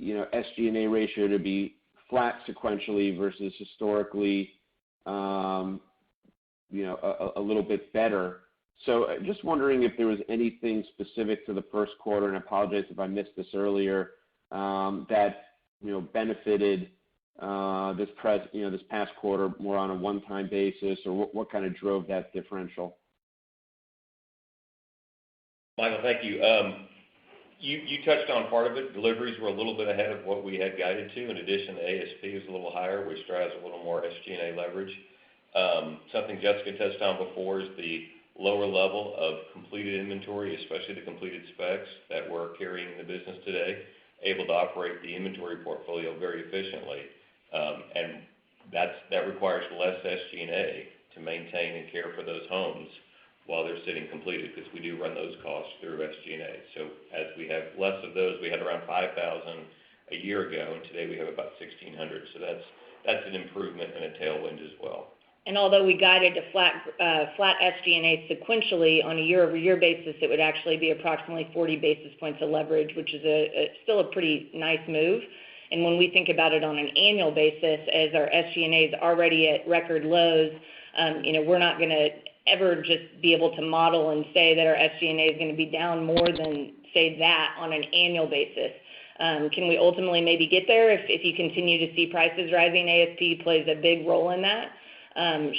SG&A ratio to be flat sequentially versus historically a little bit better. So just wondering if there was anything specific to the first quarter, and I apologize if I missed this earlier, that benefited this past quarter more on a one-time basis, or what kind of drove that differential? Michael, thank you. You touched on part of it. Deliveries were a little bit ahead of what we had guided to. In addition, the ASP is a little higher, which drives a little more SG&A leverage. Something Jessica touched on before is the lower level of completed inventory, especially the completed specs that we're carrying in the business today, able to operate the inventory portfolio very efficiently. And that requires less SG&A to maintain and care for those homes while they're sitting completed, because we do run those costs through SG&A. So as we have less of those, we had around 5,000 a year ago, and today we have about 1,600. So that's an improvement and a tailwind as well. And although we guided to flat SG&A sequentially on a year-over-year basis, it would actually be approximately 40 basis points of leverage, which is still a pretty nice move. And when we think about it on an annual basis, as our SG&A is already at record lows, we're not going to ever just be able to model and say that our SG&A is going to be down more than, say, that on an annual basis. Can we ultimately maybe get there if you continue to see prices rising? ASP plays a big role in that.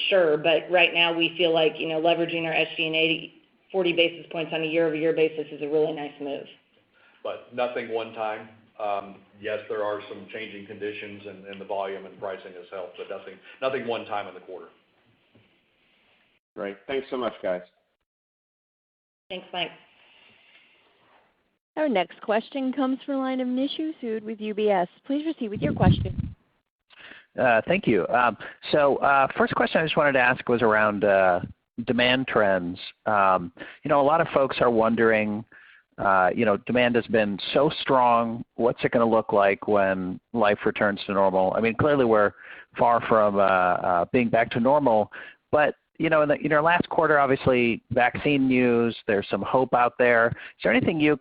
Sure, but right now we feel like leveraging our SG&A 40 basis points on a year-over-year basis is a really nice move. But nothing one time. Yes, there are some changing conditions, and the volume and pricing has helped, but nothing one time in the quarter. Great. Thanks so much, guys. Thanks, Mike. Our next question comes from the line of Nishu Sood with UBS. Please proceed with your question. Thank you. First question I just wanted to ask was around demand trends. A lot of folks are wondering, demand has been so strong. What's it going to look like when life returns to normal? I mean, clearly we're far from being back to normal, but in our last quarter, obviously, vaccine news, there's some hope out there. Is there anything you've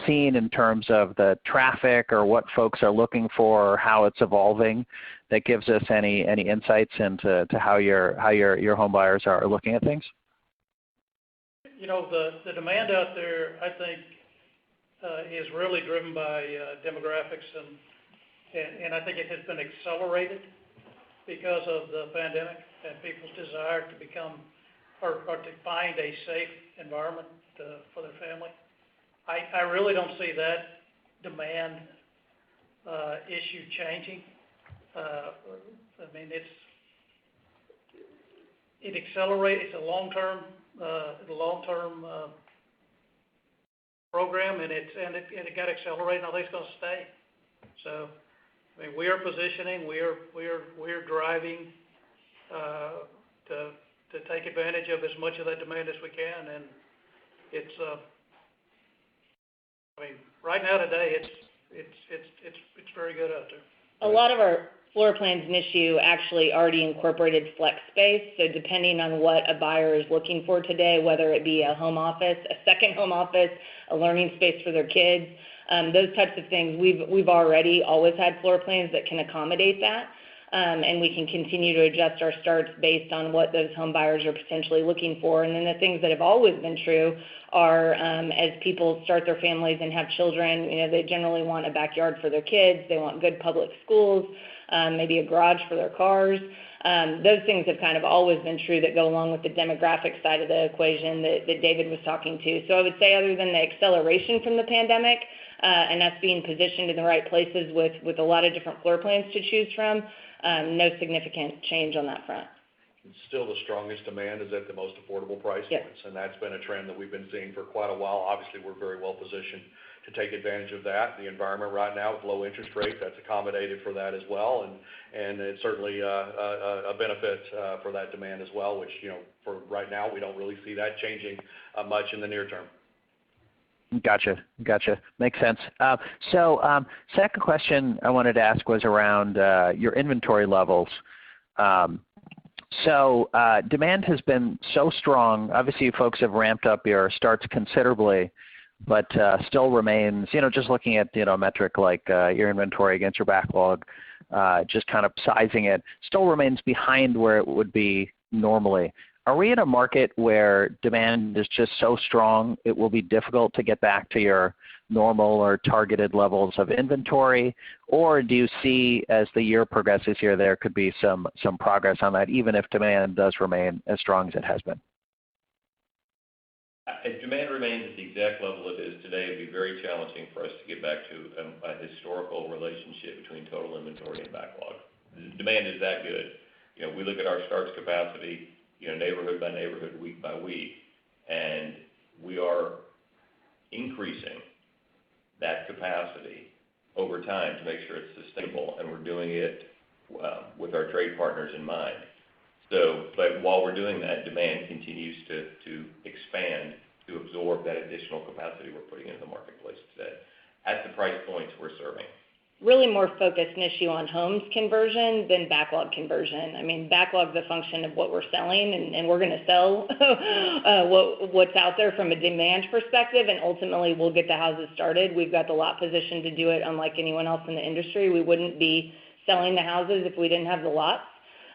seen in terms of the traffic or what folks are looking for or how it's evolving that gives us any insights into how your home buyers are looking at things? The demand out there, I think, is really driven by demographics, and I think it has been accelerated because of the pandemic and people's desire to become or to find a safe environment for their family. I really don't see that demand issue changing. I mean, it accelerates. It's a long-term program, and it got accelerated. I think it's going to stay. So, I mean, we are positioning. We are driving to take advantage of as much of that demand as we can, and it's. I mean, right now today, it's very good out there. A lot of our floor plans in issue actually already incorporated flex space. So depending on what a buyer is looking for today, whether it be a home office, a second home office, a learning space for their kids, those types of things, we've already always had floor plans that can accommodate that. And we can continue to adjust our starts based on what those home buyers are potentially looking for. And then the things that have always been true are as people start their families and have children, they generally want a backyard for their kids. They want good public schools, maybe a garage for their cars. Those things have kind of always been true that go along with the demographic side of the equation that David was talking to. So I would say other than the acceleration from the pandemic and us being positioned in the right places with a lot of different floor plans to choose from, no significant change on that front. Still the strongest demand is at the most affordable price points, and that's been a trend that we've been seeing for quite a while. Obviously, we're very well positioned to take advantage of that. The environment right now with low interest rates, that's accommodated for that as well, and it's certainly a benefit for that demand as well, which, for right now, we don't really see that changing much in the near term. Gotcha. Makes sense. Second question I wanted to ask was around your inventory levels. Demand has been so strong. Obviously, you folks have ramped up your starts considerably, but still remains, just looking at, a metric like your inventory against your backlog, just kind of sizing it, still remains behind where it would be normally. Are we in a market where demand is just so strong it will be difficult to get back to your normal or targeted levels of inventory? Or do you see as the year progresses here there could be some progress on that, even if demand does remain as strong as it has been? If demand remains at the exact level it is today, it would be very challenging for us to get back to a historical relationship between total inventory and backlog. The demand is that good. We look at our starts capacity, neighborhood by neighborhood, week by week, and we are increasing that capacity over time to make sure it's sustainable, and we're doing it with our trade partners in mind. But while we're doing that, demand continues to expand to absorb that additional capacity we're putting into the marketplace today at the price points we're serving. Really more focused an issue on homes conversion than backlog conversion. I mean, backlog's a function of what we're selling, and we're going to sell what's out there from a demand perspective, and ultimately we'll get the houses started. We've got the lot position to do it unlike anyone else in the industry. We wouldn't be selling the houses if we didn't have the lots.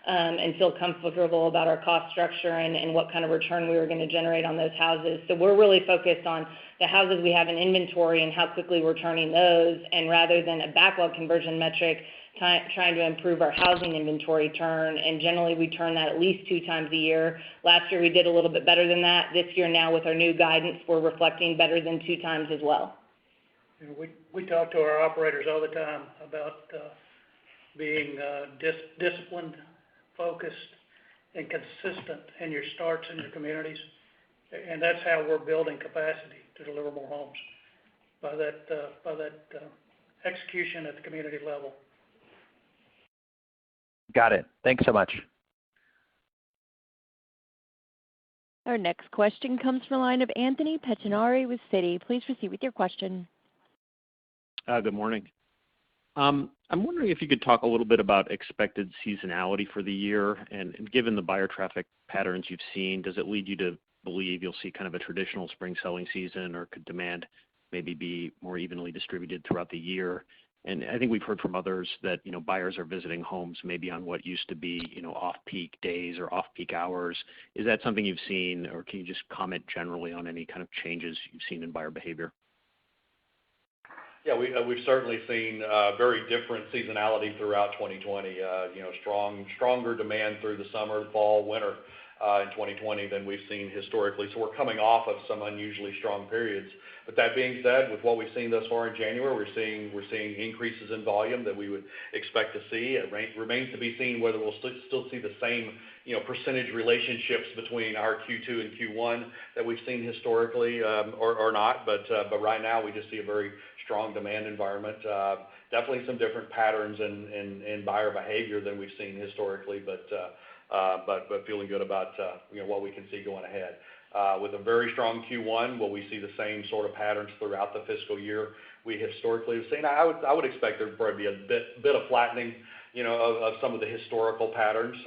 And feel comfortable about our cost structure and what kind of return we were going to generate on those houses. So we're really focused on the houses we have in inventory and how quickly we're turning those, and rather than a backlog conversion metric, trying to improve our housing inventory turn, and generally we turn that at least 2 times a year. Last year we did a little bit better than that. This year now with our new guidance, we're reflecting better than 2 times as well. We talk to our operators all the time about being disciplined, focused, and consistent in your starts in your communities, and that's how we're building capacity to deliver more homes, by that execution at the community level. Got it. Thanks so much. Our next question comes from the line of Anthony Pettinari with Citi. Please proceed with your question. Good morning. I'm wondering if you could talk a little bit about expected seasonality for the year, and given the buyer traffic patterns you've seen, does it lead you to believe you'll see kind of a traditional spring selling season, or could demand maybe be more evenly distributed throughout the year? And I think we've heard from others that, buyers are visiting homes maybe on what used to be, off-peak days or off-peak hours. Is that something you've seen, or can you just comment generally on any kind of changes you've seen in buyer behavior? Yeah, we've certainly seen very different seasonality throughout 2020. Stronger demand through the summer, fall, winter in 2020 than we've seen historically. So we're coming off of some unusually strong periods. But that being said, with what we've seen thus far in January, we're seeing increases in volume that we would expect to see. It remains to be seen whether we'll still see the same percentage relationships between our Q2 and Q1 that we've seen historically or not. But right now we just see a very strong demand environment. Definitely some different patterns in buyer behavior than we've seen historically, but feeling good about what we can see going ahead. With a very strong Q1, will we see the same sort of patterns throughout the fiscal year we historically have seen? I would expect there would probably be a bit of flattening, of some of the historical patterns,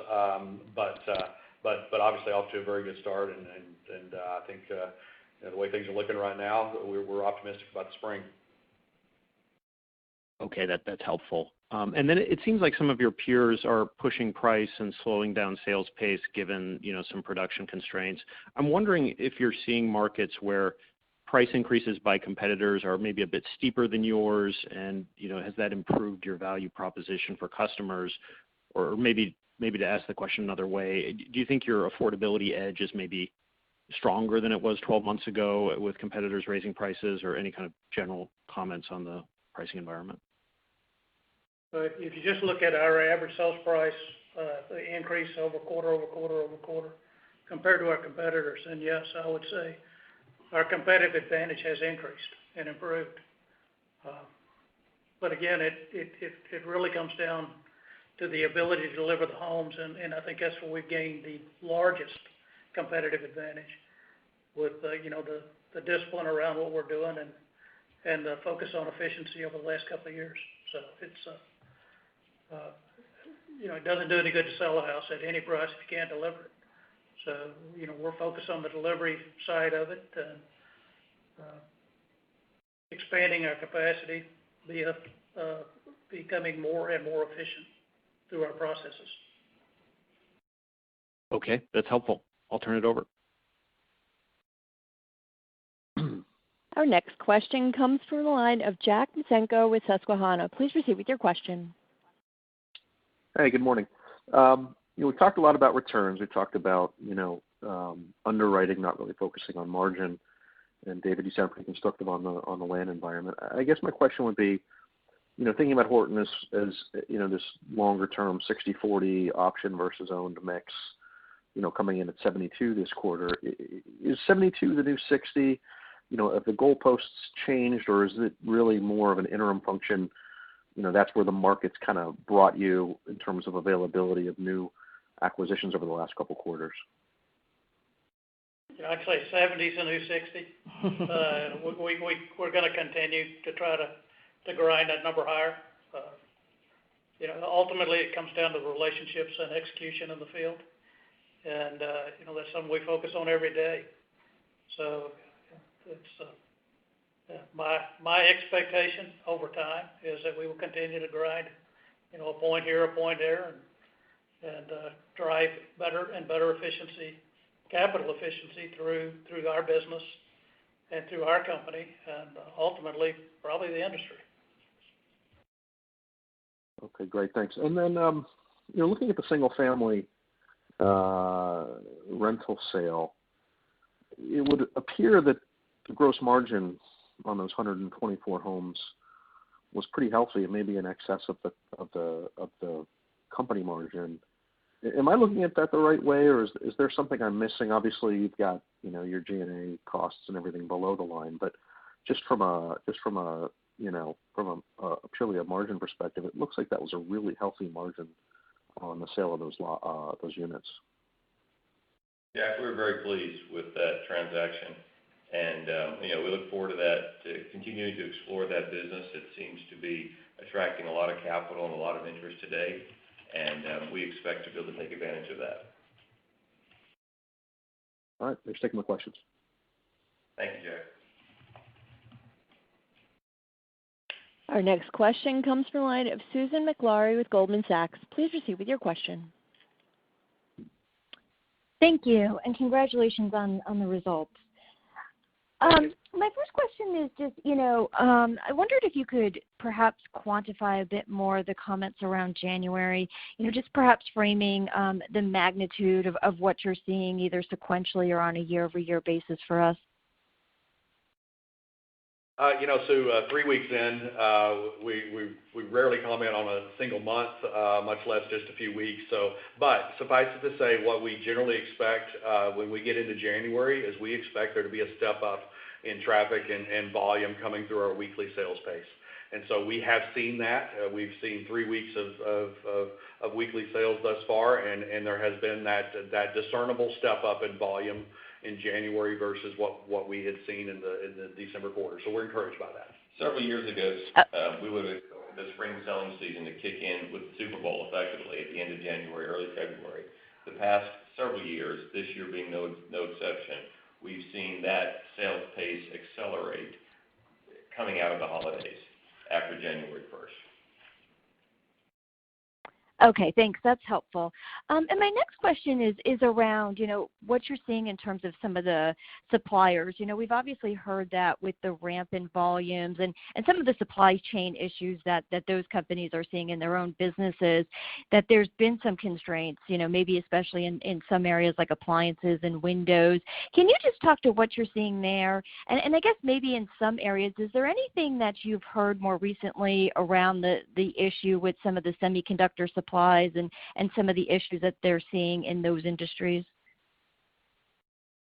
but obviously off to a very good start, and I think the way things are looking right now, we're optimistic about the spring. Okay, that's helpful. And then it seems like some of your peers are pushing price and slowing down sales pace given, some production constraints. I'm wondering if you're seeing markets where price increases by competitors are maybe a bit steeper than yours, and, has that improved your value proposition for customers? Or maybe to ask the question another way, do you think your affordability edge is maybe stronger than it was 12 months ago with competitors raising prices, or any kind of general comments on the pricing environment? If you just look at our average sales price, the increase quarter over quarter, compared to our competitors, then yes, I would say our competitive advantage has increased and improved. But again, it really comes down to the ability to deliver the homes, and I think that's where we've gained the largest competitive advantage with the discipline around what we're doing and the focus on efficiency over the last couple of years. So it's it doesn't do any good to sell a house at any price if you can't deliver it. So we're focused on the delivery side of it, expanding our capacity via becoming more and more efficient through our processes. Okay, that's helpful. I'll turn it over. Our next question comes from the line of Jack Micenko with Susquehanna. Please proceed with your question. Hey, good morning. We talked a lot about returns. We talked about, underwriting, not really focusing on margin. And David, you sound pretty constructive on the land environment. I guess my question would be, thinking about Horton as this longer term 60-40 option versus owned mix, coming in at 72 this quarter. Is 72 the new 60? Have the goalposts changed, or is it really more of an interim function? That's where the market's kind of brought you in terms of availability of new acquisitions over the last couple quarters. I'd say 70 is the new 60. We're going to continue to try to grind that number higher. Ultimately it comes down to relationships and execution in the field, and that's something we focus on every day. So it's my expectation over time is that we will continue to grind, a point here, a point there, and drive better and better efficiency, capital efficiency through our business and through our company, and ultimately probably the industry. Okay, great, thanks. And then looking at the single family rental sale, it would appear that the gross margin on those 124 homes was pretty healthy, and maybe in excess of the company margin. Am I looking at that the right way, or is there something I'm missing? Obviously, you've got your G&A costs and everything below the line, but just from a purely a margin perspective, it looks like that was a really healthy margin on the sale of those units. Yeah, we were very pleased with that transaction. And, we look forward to that, to continuing to explore that business. It seems to be attracting a lot of capital and a lot of interest today, and we expect to be able to take advantage of that. All right, thanks for taking my questions. Thank you, Jack. Our next question comes from the line of Susan Maklari with Goldman Sachs. Please proceed with your question. Thank you, and congratulations on the results. My first question is just, I wondered if you could perhaps quantify a bit more the comments around January, just perhaps framing the magnitude of what you're seeing either sequentially or on a year-over-year basis for us. So 3 weeks in, we rarely comment on a single month, much less just a few weeks. But suffice it to say, what we generally expect when we get into January is we expect there to be a step up in traffic and volume coming through our weekly sales pace. And so we have seen that. We've seen 3 weeks of weekly sales thus far, and there has been that discernible step up in volume in January versus what we had seen in the December quarter. So we're encouraged by that. Several years ago, we would have the spring selling season to kick in with the Super Bowl effectively at the end of January, early February. The past several years, this year being no exception, we've seen that sales pace accelerate coming out of the holidays. after January 1st. Okay, thanks. That's helpful. And my next question is around, what you're seeing in terms of some of the suppliers. We've obviously heard that with the ramp in volumes and some of the supply chain issues that those companies are seeing in their own businesses, that there's been some constraints, maybe especially in some areas like appliances and windows. Can you just talk to what you're seeing there? And I guess maybe in some areas, is there anything that you've heard more recently around the issue with some of the semiconductor supplies and some of the issues that they're seeing in those industries?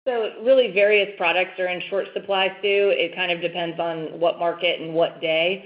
So really various products are in short supply, Sue. It kind of depends on what market and what day.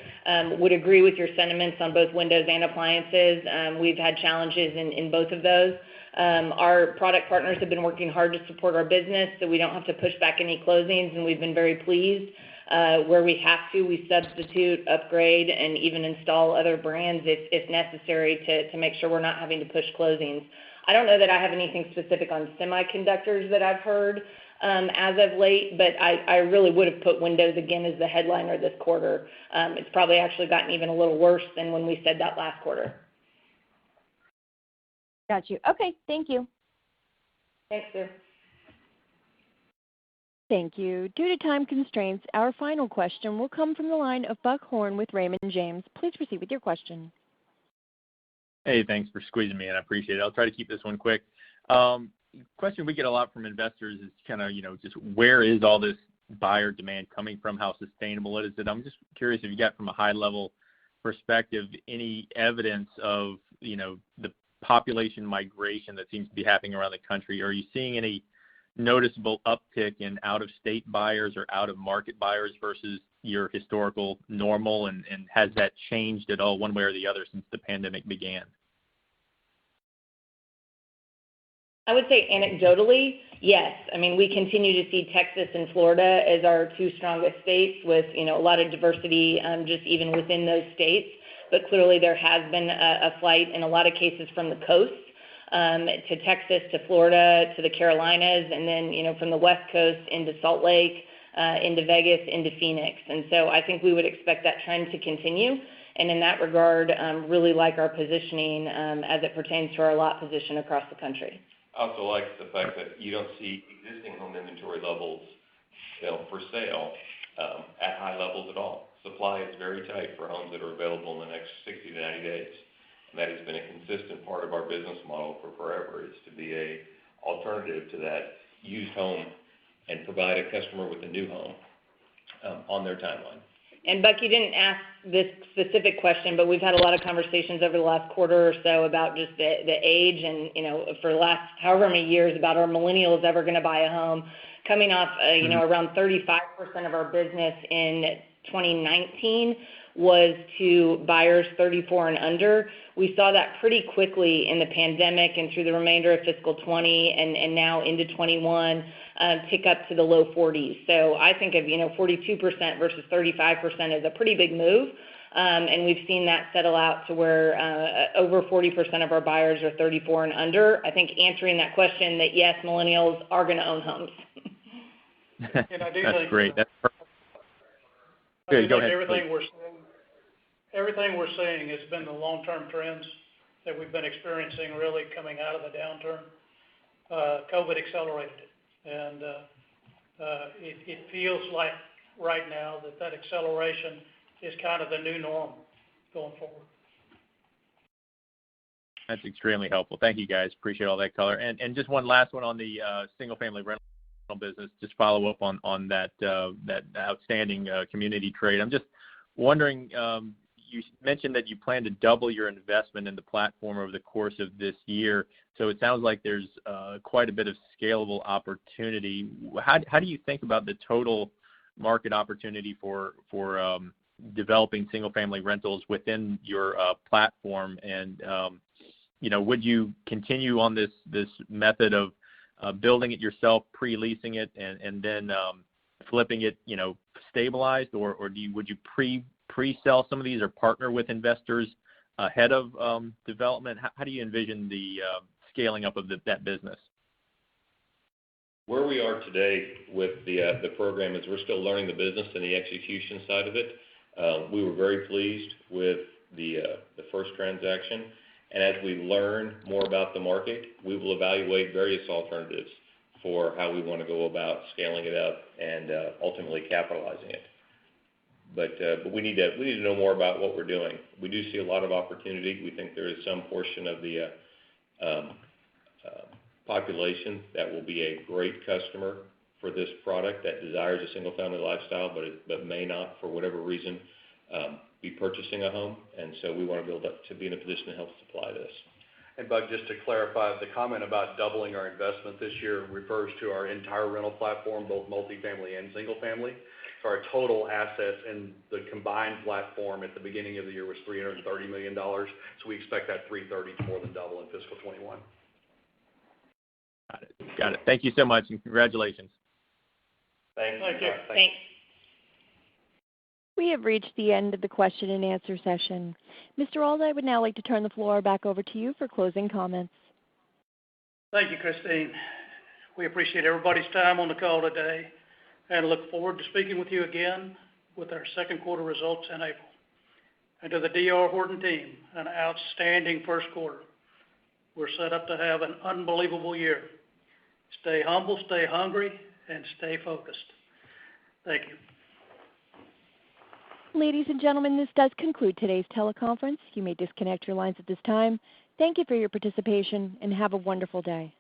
Would agree with your sentiments on both windows and appliances. We've had challenges in both of those. Our product partners have been working hard to support our business so we don't have to push back any closings, and we've been very pleased. Where we have to, we substitute, upgrade, and even install other brands if necessary to make sure we're not having to push closings. I don't know that I have anything specific on semiconductors that I've heard as of late, but I really would have put windows again as the headliner this quarter. It's probably actually gotten even a little worse than when we said that last quarter. Got you. Okay, thank you. Thanks, Sue. Thank you. Due to time constraints, our final question will come from the line of Buck Horne with Raymond James. Please proceed with your question. Hey, thanks for squeezing me in. I appreciate it. I'll try to keep this one quick. Question we get a lot from investors is kind of, just where is all this buyer demand coming from? How sustainable is it? I'm just curious if you got from a high level perspective any evidence of, the population migration that seems to be happening around the country. Are you seeing any noticeable uptick in out-of-state buyers or out-of-market buyers versus your historical normal, and has that changed at all one way or the other since the pandemic began? I would say anecdotally, yes. I mean, we continue to see Texas and Florida as our two strongest states with, a lot of diversity just even within those states. But clearly there has been a flight in a lot of cases from the coast to Texas, to Florida, to the Carolinas, and then, from the West Coast into Salt Lake, into Vegas, into Phoenix. And so I think we would expect that trend to continue. And in that regard, really like our positioning as it pertains to our lot position across the country. I also like the fact that you don't see existing home inventory levels, for sale at high levels at all. Supply is very tight for homes that are available in the next 60 to 90 days. And that has been a consistent part of our business model for forever, is to be a alternative to that used home and provide a customer with a new home on their timeline. And Buck, you didn't ask this specific question, but we've had a lot of conversations over the last quarter or so about just the age and, for the last however many years about are millennials ever going to buy a home. Coming off, around 35% of our business in 2019 was to buyers 34 and under. We saw that pretty quickly in the pandemic and through the remainder of fiscal 20 and now into 21 tick up to the low 40s. So I think of 42% versus 35% is a pretty big move. And we've seen that settle out to where over 40% of our buyers are 34 and under. I think answering that question that yes, millennials are going to own homes. And I do That's think, great. That's perfect. Good, go ahead. Everything we're seeing has been the long-term trends that we've been experiencing really coming out of the downturn. COVID accelerated it. And it feels like right now that acceleration is kind of the new norm going forward. That's extremely helpful. Thank you, guys. Appreciate all that color. And just one last one on the single-family rental business. Just follow up on that outstanding community trade. I'm just wondering, you mentioned that you plan to double your investment in the platform over the course of this year. So it sounds like there's quite a bit of scalable opportunity. How do you think about the total market opportunity for developing single-family rentals within your platform? And would you continue on this method of building it yourself, pre-leasing it, and then flipping it, stabilized, or would you pre-sell some of these or partner with investors ahead of development? How do you envision the scaling up of that business? Where we are today with the program is we're still learning the business and the execution side of it. We were very pleased with the first transaction, and as we learn more about the market, we will evaluate various alternatives for how we want to go about scaling it up and ultimately capitalizing it. But we need to know more about what we're doing. We do see a lot of opportunity. We think there is some portion of the population that will be a great customer for this product that desires a single-family lifestyle, but may not, for whatever reason, be purchasing a home. And so we want to build up to be in a position to help supply this. And Bug, just to clarify, the comment about doubling our investment this year refers to our entire rental platform, both multifamily and single family. So our total assets in the combined platform at the beginning of the year was $330 million. So we expect that 330 to more than double in fiscal 21. Got it. Thank you so much, and congratulations. Thanks. Thank you. Thanks. We have reached the end of the question and answer session. Mr. Auld, I would now like to turn the floor back over to you for closing comments. Thank you, Christine. We appreciate everybody's time on the call today and look forward to speaking with you again with our second quarter results in April. And to the D.R. Horton team, an outstanding first quarter. We're set up to have an unbelievable year. Stay humble, stay hungry, and stay focused. Thank you. Ladies and gentlemen, this does conclude today's teleconference. You may disconnect your lines at this time. Thank you for your participation, and have a wonderful day.